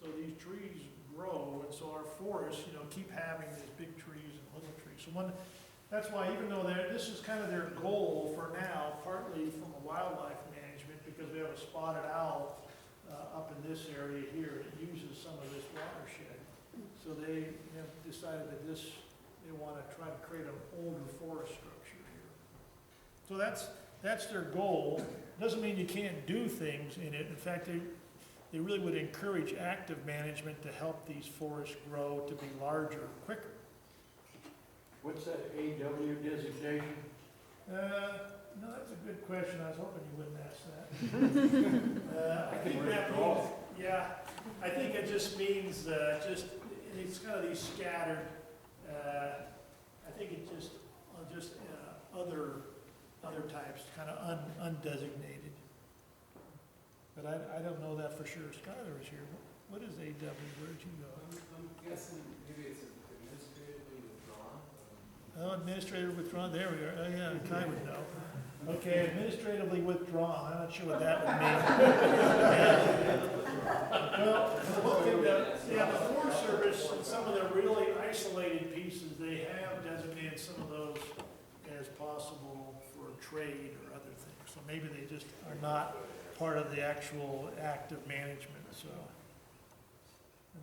So these trees grow, and so our forests, keep having these big trees and little trees. So that's why, even though this is kind of their goal for now, partly from a wildlife management, because we have a spotted owl up in this area here, it uses some of this watershed. So they have decided that they want to try to create an older forest structure here. So that's their goal. Doesn't mean you can't do things in it. In fact, they really would encourage active management to help these forests grow to be larger quicker. What's that AW designation? No, that's a good question. I was hoping you wouldn't ask that. I think that means, yeah, I think it just means it's kind of these scattered. I think it just other types, kind of undesignated. But I don't know that for sure. Skylar is here. What is AW? Where'd you go? I'm guessing maybe it's administratively withdrawn. Oh, administrative withdrawn, there we are. Oh, yeah, Kai would know. Okay, administratively withdrawn, I'm not sure what that would mean. Well, the Forest Service, and some of the really isolated pieces, they have designated some of those as possible for trade or other things. So maybe they just are not part of the actual active management, so.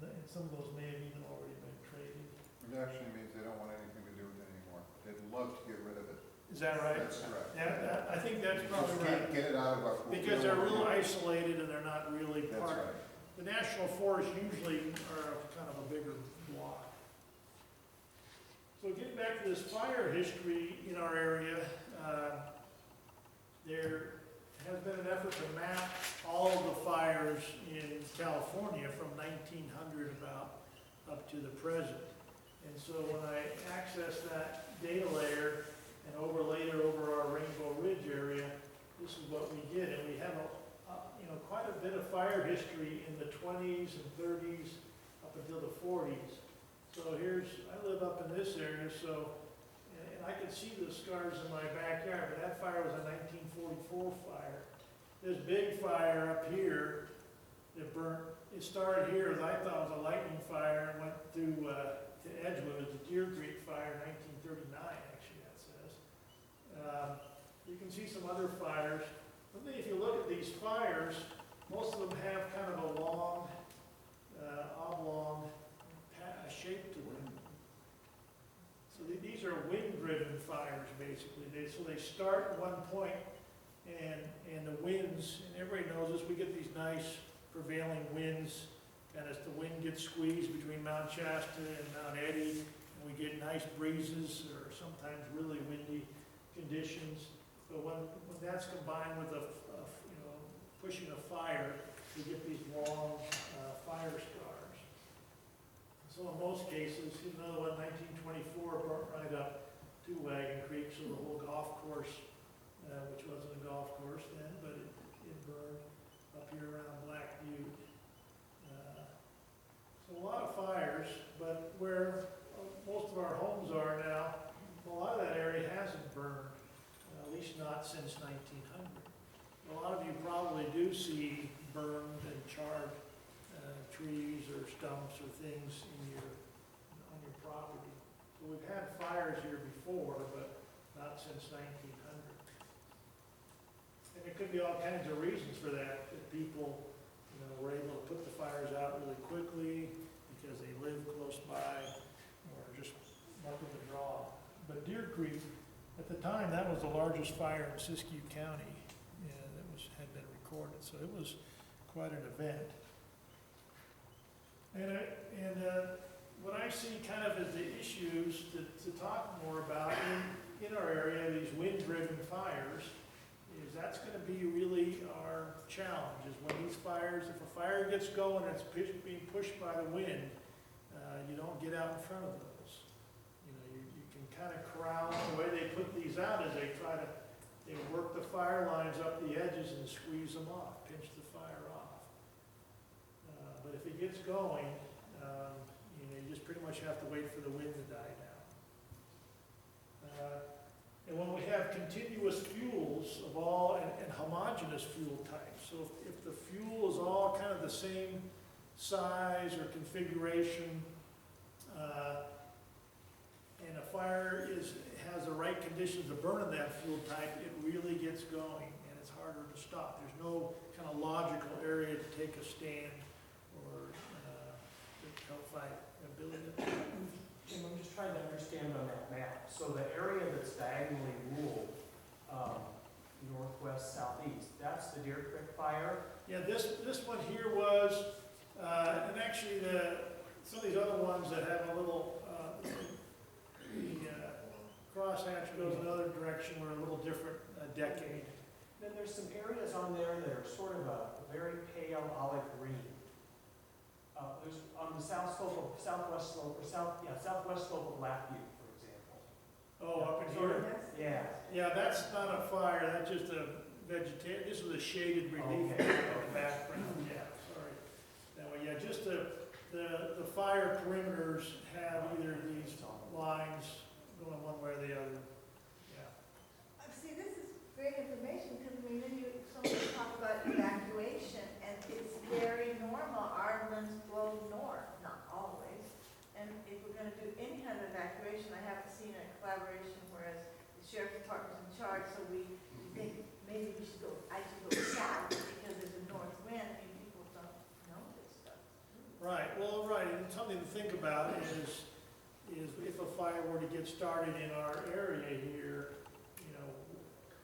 And some of those may have even already been traded. It actually means they don't want anything to do with it anymore. They'd love to get rid of it. Is that right? That's correct. Yeah, I think that's Just probably right. get it out of our. Because they're real isolated and they're not really That's part. right. The national forests usually are kind of a bigger block. So getting back to this fire history in our area, there has been an effort to map all of the fires in California from 1900 about up to the present. And so when I access that data layer and overlay it over our Rainbow Ridge area, this is what we get. And we have quite a bit of fire history in the 20s and 30s up until the 40s. So I live up in this area, so, and I can see the scars in my backyard, but that fire was a 1944 fire. This big fire up here that burnt, it started here as I thought was a lightning fire and went through to Edgewood. It was the Deer Creek Fire, 1939, actually, that says. You can see some other fires. But then if you look at these fires, most of them have kind of a long, oblong shape to them. So these are wind-driven fires, basically. So they start at one point, and the winds, and everybody knows this, we get these nice prevailing winds, and as the wind gets squeezed between Mount Shasta and Mount Eddy, and we get nice breezes, or sometimes really windy conditions. But when that's combined with pushing a fire, we get these long fire scars. So in most cases, another one, 1924, burnt right up to Wagon Creek, so the whole golf course, which wasn't a golf course then, but it burned up here around Black Butte. So a lot of fires, but where most of our homes are now, a lot of that area hasn't burned, at least not since 1900. A lot of you probably do see burned and charred trees or stumps or things on your property. So we've had fires here before, but not since 1900. And there could be all kinds of reasons for that. That people, were able to put the fires out really quickly because they live close by, or just luck of the draw. But Deer Creek, at the time, that was the largest fire in Siskiyous County. Had been recorded, so it was quite an event. And what I see kind of as the issues to talk more about in our area, these wind-driven fires, is that's going to be really our challenge, is when these fires, if a fire gets going and it's being pushed by the wind, you don't get out in front of those. You can kind of corral, the way they put these out is they work the fire lines up the edges and squeeze them off, pinch the fire off. But if it gets going, you just pretty much have to wait for the wind to die down. And when we have continuous fuels of all, and homogeneous fuel types, so if the fuel is all kind of the same size or configuration, and a fire has the right conditions to burn in that fuel type, it really gets going, and it's harder to stop. There's no kind of logical area to take a stand or to help fight ability. Jim, I'm just trying to understand on that map. So the area that's diagonally ruled, northwest, southeast, that's the Deer Creek fire? Yeah, this one here was, and actually some of these other ones that have a little, the crosshatch goes another direction, we're a little different decade. Then there's some areas on there that are sort of a very pale olive green. There's on the southwest slope of Black Butte, for example. Oh, up in here? Yeah. Yeah, that's not a fire, that's just a vegetation, this was a shaded relief Okay. of the background, yeah, sorry. That way, yeah, just the fire perimeters have either these lines going one way or the other, yeah. See, this is great information, because then someone talk about evacuation, and it's very normal, our winds blow north, not always. And if we're gonna do any kind of evacuation, I haven't seen a collaboration, whereas the sheriff's department's in charge, so we think maybe I should go south because there's a north wind, and people don't know this stuff. Right, well, right, and something to think about is if a fire were to get started in our area here,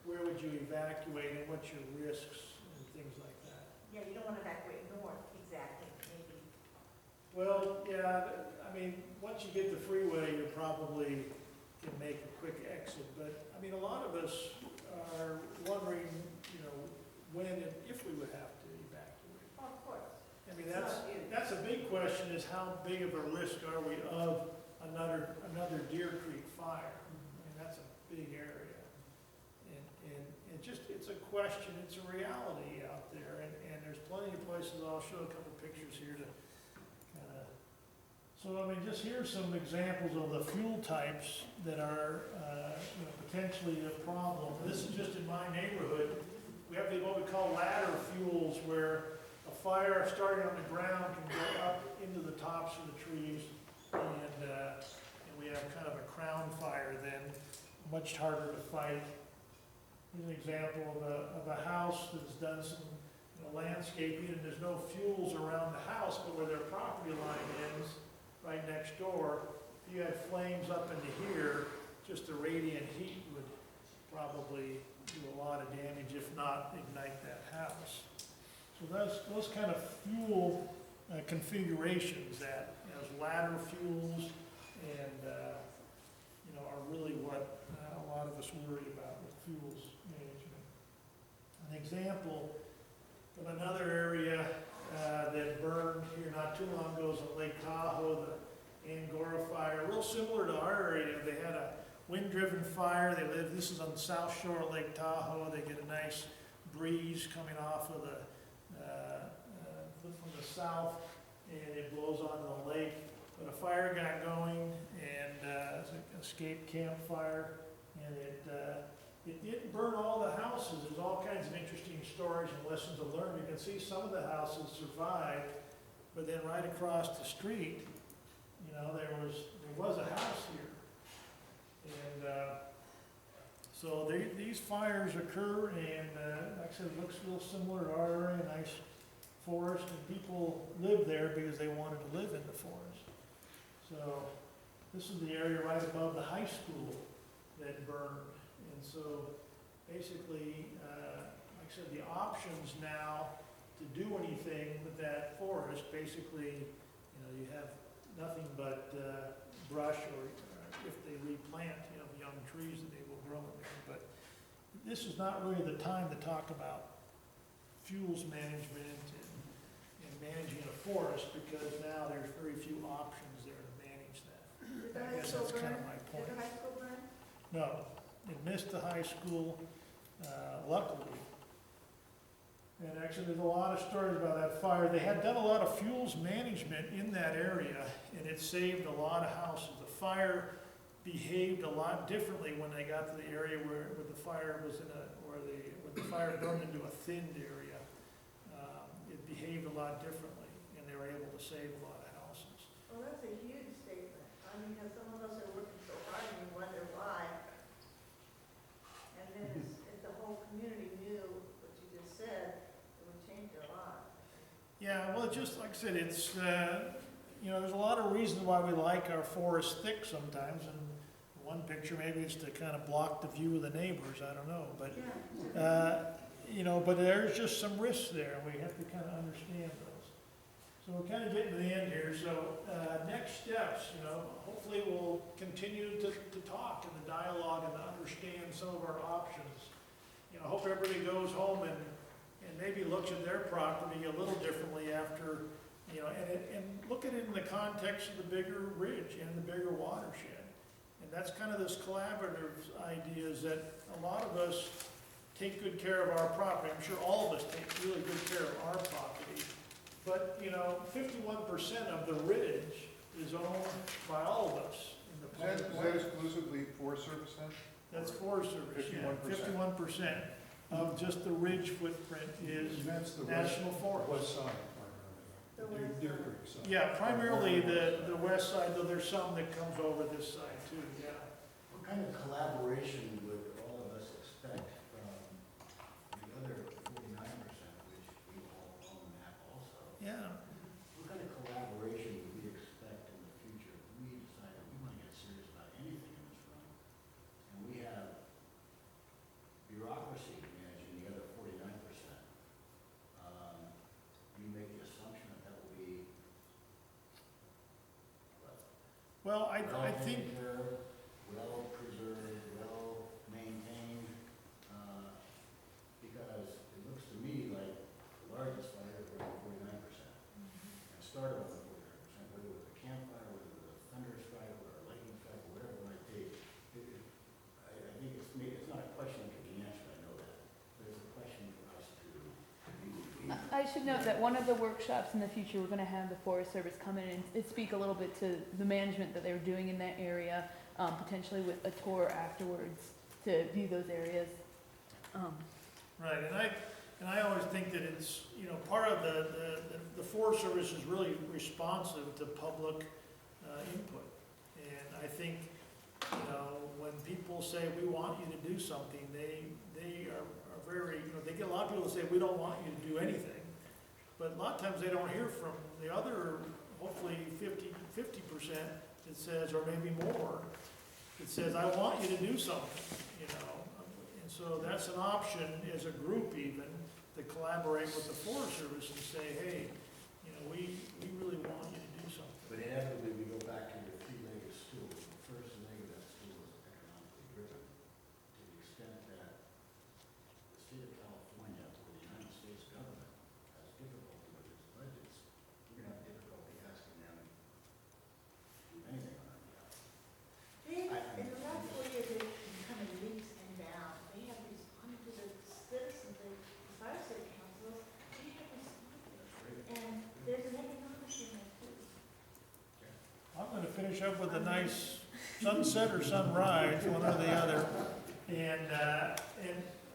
where would you evacuate and what's your risks and things like that? Yeah, you don't wanna evacuate north, exactly, maybe. Well, yeah, I mean, once you get the freeway, you probably can make a quick exit, but, I mean, a lot of us are wondering, when and if we would have to evacuate. Of course. I mean, that's a big question, is how big of a risk are we of another Deer Creek fire? I mean, that's a big area. And it just, it's a question, it's a reality out there, and there's plenty of places, I'll show a couple pictures here to kind of, so I mean, just here's some examples of the fuel types that are, potentially a problem. This is just in my neighborhood. We have what we call ladder fuels, where a fire starting on the ground can go up into the tops of the trees, and we have kind of a crown fire then, much harder to fight. Here's an example of a house that's done some landscaping, and there's no fuels around the house, but where their property line ends, right next door, if you had flames up into here, just the radiant heat would probably do a lot of damage, if not ignite that house. So those kind of fuel configurations that, as ladder fuels and, are really what a lot of us worry about with fuels management. An example of another area that burned here not too long ago is at Lake Tahoe, the Angora fire, real similar to our area. They had a wind-driven fire. This is on the south shore of Lake Tahoe. They get a nice breeze coming off of from the south, and it blows onto the lake. But a fire got going, and it's an escape campfire, and it didn't burn all the houses. There's all kinds of interesting stories and lessons to learn. You can see some of the houses survived, but then right across the street, there was a house here. And so these fires occur, and like I said, it looks real similar to our area, nice forest, and people live there because they wanted to live in the forest. So this is the area right above the high school that burned. And so basically, like I said, the options now to do anything with that forest, basically, you have nothing but brush, or if they replant, young trees, that they will grow in there. But this is not really the time to talk about fuels management and managing a forest, because now there's very few options there to manage that. Did the I high guess school that's kind of burn? my Did point. the high school burn? No, it missed the high school, luckily. And actually, there's a lot of stories about that fire. They had done a lot of fuels management in that area, and it saved a lot of houses. The fire behaved a lot differently when they got to the area where the fire was when the fire burned into a thinned area. It behaved a lot differently, and they were able to save a lot of houses. Well, that's a huge statement. I mean, because some of us are working so hard and we wonder why. And then if the whole community knew what you just said, it would change a lot. Yeah, well, just like I said, it's, there's a lot of reasons why we like our forests thick sometimes, and one picture maybe it's to kind of block the view of the neighbors, I don't know, but, but there's just some risks there, and we have to kind of understand those. So we're kind of getting to the end here, so next steps, hopefully we'll continue to talk in the dialogue and to understand some of our options. I hope everybody goes home and maybe looks at their property a little differently after, and look at it in the context of the bigger ridge and the bigger watershed. And that's kind of this collaborative idea, is that a lot of us take good care of our property. I'm sure all of us take really good care of our property. But, 51% of the ridge is owned by all of us in the Is public. that exclusively Forest Service then? That's Forest Service, yeah. 51%. 51% of just the ridge footprint is And that's the national forest. west side, The primarily. west Deer side. Creek side. Yeah, primarily the west side, though there's some that comes over this side too, yeah. What kind of collaboration would all of us expect from the other 49%, which we all own that also? Yeah, What kind of collaboration would we expect in the future if we decide that we want to get serious about anything in this room? And we have bureaucracy managing the other 49%. You make the assumption that that will be well, I think, well preserved, well maintained, because it looks to me I should note that one of the workshops in the future, we're gonna have the Forest Service come in and speak a little bit to the management that they're doing in that area, potentially with a tour afterwards to view those areas. Right, and I always think that it's, you know, part of the Forest Service is really responsive to public input. And I think, you know, when people say, we want you to do something, they are very, you know, they get a lot of people that say, we don't want you to do anything. But a lot of times they don't hear from the other, hopefully 50% that says, or maybe more, that says, I want you to do something, you know. And so that's an option as a group even, to collaborate with the Forest Service and say, hey, you know, we really want you to do something. But inevitably, we go back to your three-legged stool. The first leg of that stool is economically driven. To the extent that the state of California or the United States government has difficulty with its budgets, we're gonna have difficulty asking them to do anything on our behalf. In the last 4 years, they've been coming leaps and bounds. They have responded to the citizens, the fire city councils, they have responded. And there's an economic thing there too. I'm gonna finish up with a nice sunset or sunrise, one or the other. And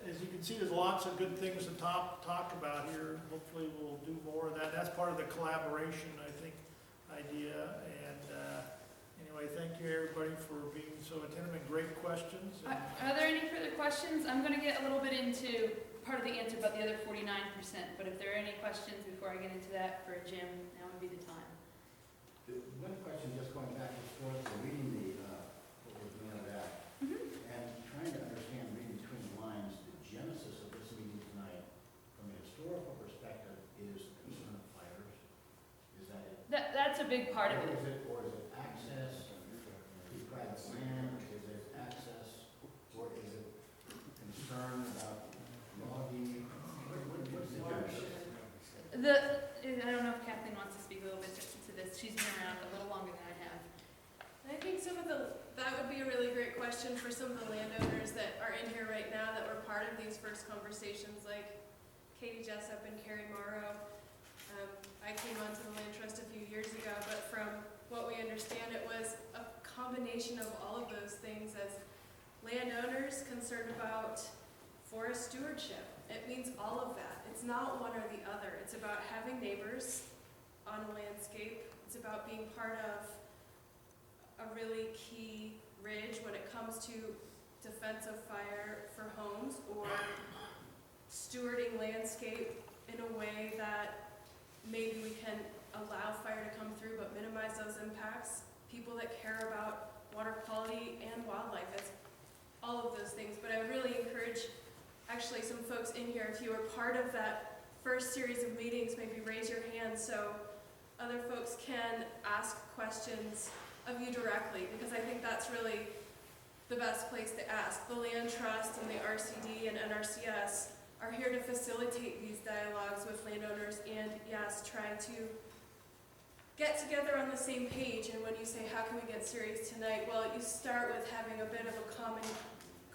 as you can see, there's lots of good things to talk about here. Hopefully we'll do more of that. That's part of the collaboration, I think, idea. And anyway, thank you everybody for being so attentive and great questions. Are there any further questions? I'm gonna get a little bit into part of the answer about the other 49%, but if there are any questions before I get into that for Jim, now would be the time. One question, just going back and forth, reading what we're doing of that, and trying to understand, reading between the lines, the genesis of this meeting tonight, from a historical perspective, is concern of fires. Is that it? That's a big part of it. Or is it access to private land? Is it access, or is it concern about logging? What's the genesis? I don't know if Kathleen wants to speak a little bit to this. She's been around a little longer than I have. I think that would be a really great question for some of the landowners that are in here right now that were part of these first conversations, like Katie Jessup and Carrie Morrow. I came onto the land trust a few years ago, but from what we understand, it was a combination of all of those things as landowners concerned about forest stewardship. It means all of that. It's not one or the other. It's about having neighbors on a landscape. It's about being part of a really key ridge when it comes to defense of fire for homes, or stewarding landscape in a way that maybe we can allow fire to come through but minimize those impacts. People that care about water quality and wildlife, that's all of those things. But I really encourage actually some folks in here, if you were part of that first series of meetings, maybe raise your hand so other folks can ask questions of you directly, because I think that's really the best place to ask. The Land Trust and the RCD and NRCS are here to facilitate these dialogues with landowners and, yes, try to get together on the same page. And when you say, how can we get serious tonight? Well, you start with having a bit of a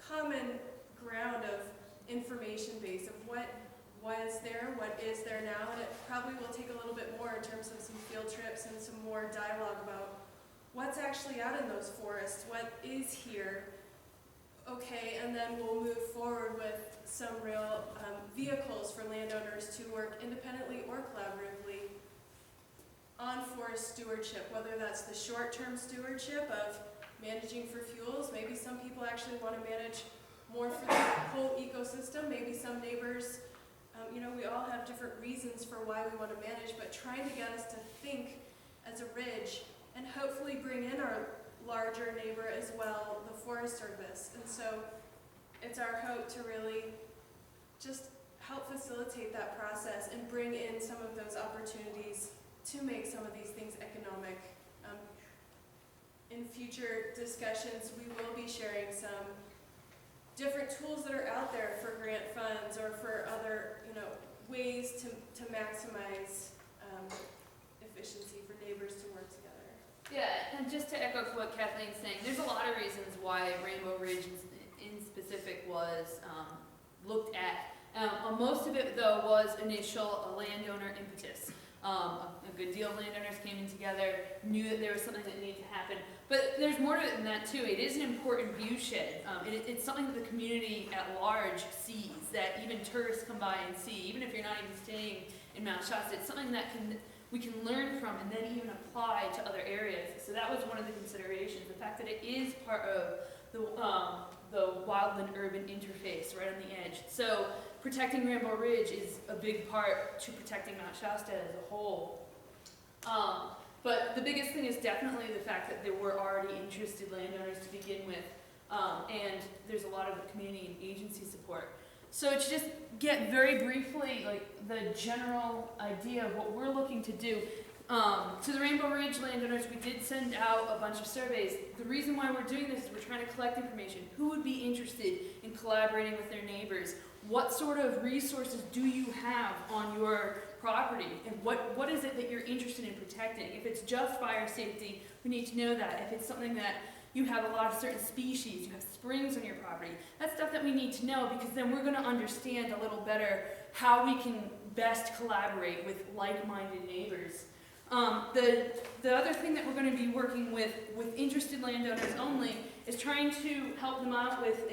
common ground of information base of what was there, what is there now, and it probably will take a little bit more in terms of some field trips and some more dialogue about what's actually out in those forests, what is here. Okay, and then we'll move forward with some real vehicles for landowners to work independently or collaboratively on forest stewardship, whether that's the short-term stewardship of managing for fuels. Maybe some people actually want to manage more for the whole ecosystem. Maybe some neighbors, we all have different reasons for why we want to manage, but trying to get us to think as a ridge and hopefully bring in our larger neighbor as well, the Forest Service. And so it's our hope to really just help facilitate that process and bring in some of those opportunities to make some of these things economic. In future discussions, we will be sharing some different tools that are out there for grant funds or for other, ways to maximize efficiency for neighbors to work together. Yeah, and just to echo what Kathleen's saying, there's a lot of reasons why Rainbow Ridge in specific was looked at Most of it, though, was initial landowner impetus. A good deal of landowners came in together, knew that there was something that needed to happen. But there's more to it than that, too. It is an important viewshed. It's something that the community at large sees, that even tourists come by and see, even if you're not even staying in Mount Shasta. It's something that we can learn from and then even apply to other areas. So that was one of the considerations, the fact that it is part of the wildland-urban interface right on the edge. So protecting Rainbow Ridge is a big part to protecting Mount Shasta as a whole. But the biggest thing is definitely the fact that there were already interested landowners to begin with, and there's a lot of community and agency support. So to just get very briefly, like, the general idea of what we're looking to do, to the Rainbow Ridge landowners, we did send out a bunch of surveys. The reason why we're doing this is we're trying to collect information. Who would be interested in collaborating with their neighbors? What sort of resources do you have on your property? And what is it that you're interested in protecting? If it's just fire safety, we need to know that. If it's something that you have a lot of certain species, you have springs on your property, that's stuff that we need to know, because then we're going to understand a little better how we can best collaborate with like-minded neighbors. The other thing that we're going to be working with interested landowners only is trying to help them out with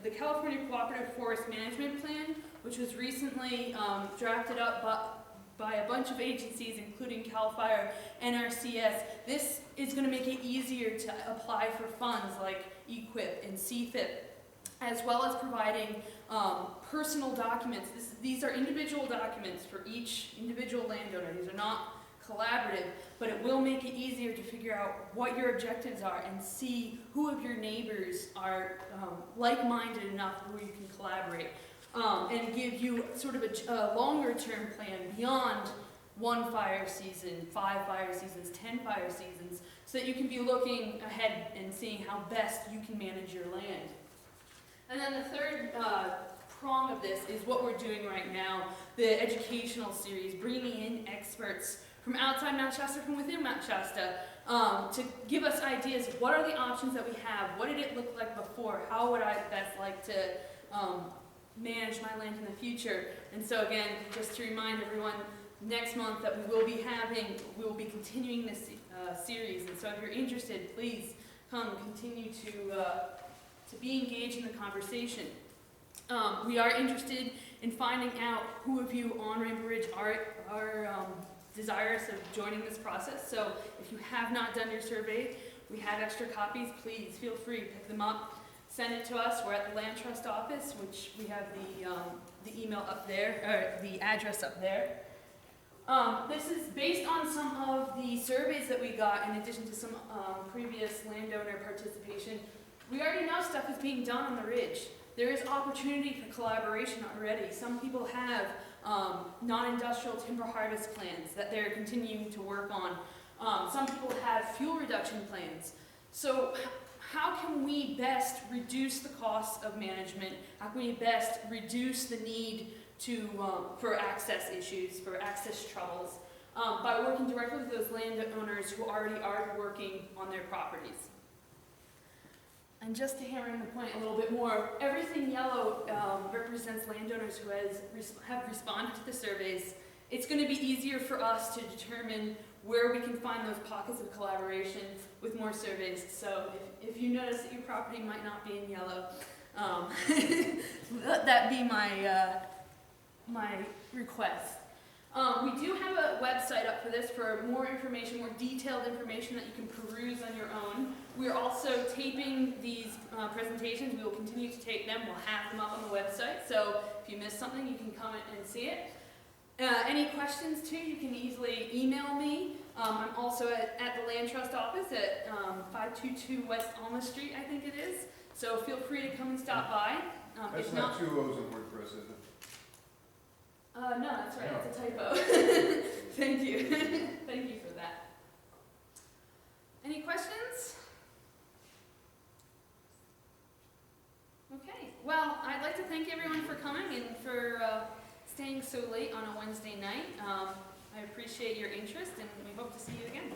the California Cooperative Forest Management Plan, which was recently drafted up by a bunch of agencies, including CAL FIRE, NRCS. This is going to make it easier to apply for funds like EQIP and CFIP, as well as providing personal documents. These are individual documents for each individual landowner. These are not collaborative, but it will make it easier to figure out what your objectives are and see who of your neighbors are like-minded enough where you can collaborate, and give you sort of a longer-term plan beyond 1 fire season, 5 fire seasons, 10 fire seasons, so that you can be looking ahead and seeing how best you can manage your land. And then the third prong of this is what we're doing right now, the educational series, bringing in experts from outside Mount Shasta, from within Mount Shasta, to give us ideas of what are the options that we have, what did it look like before, how would I best like to manage my land in the future. And so again, just to remind everyone, next month that we will be continuing this series. And so if you're interested, please come continue to be engaged in the conversation. We are interested in finding out who of you on Rainbow Ridge are desirous of joining this process. So if you have not done your survey, we have extra copies. Please feel free to pick them up, send it to us. We're at the Land Trust office, which we have the email up there, or the address up there. This is based on some of the surveys that we got, in addition to some previous landowner participation. We already know stuff is being done on the ridge. There is opportunity for collaboration already. Some people have non-industrial timber harvest plans that they're continuing to work on. Some people have fuel reduction plans. So how can we best reduce the cost of management? How can we best reduce the need for access issues, for access troubles, by working directly with those landowners who already are working on their properties? And just to hammer in the point a little bit more, everything yellow represents landowners who have responded to the surveys. It's going to be easier for us to determine where we can find those pockets of collaboration with more surveys. So if you notice that your property might not be in yellow, let that be my request. We do have a website up for this for more information, more detailed information that you can peruse on your own. We're also taping these presentations. We will continue to tape them. We'll have them up on the website. So if you missed something, you can come and see it. Any questions too, you can easily email me. I'm also at the Land Trust office at 522 West Alma Street, I think it is. So feel free to come and stop by. That's not 2 O's in WordPress, is it? No, that's right, it's a typo. Thank you. Thank you for that. Any questions? Okay, well, I'd like to thank everyone for coming and for staying so late on a Wednesday night. I appreciate your interest, and we hope to see you again.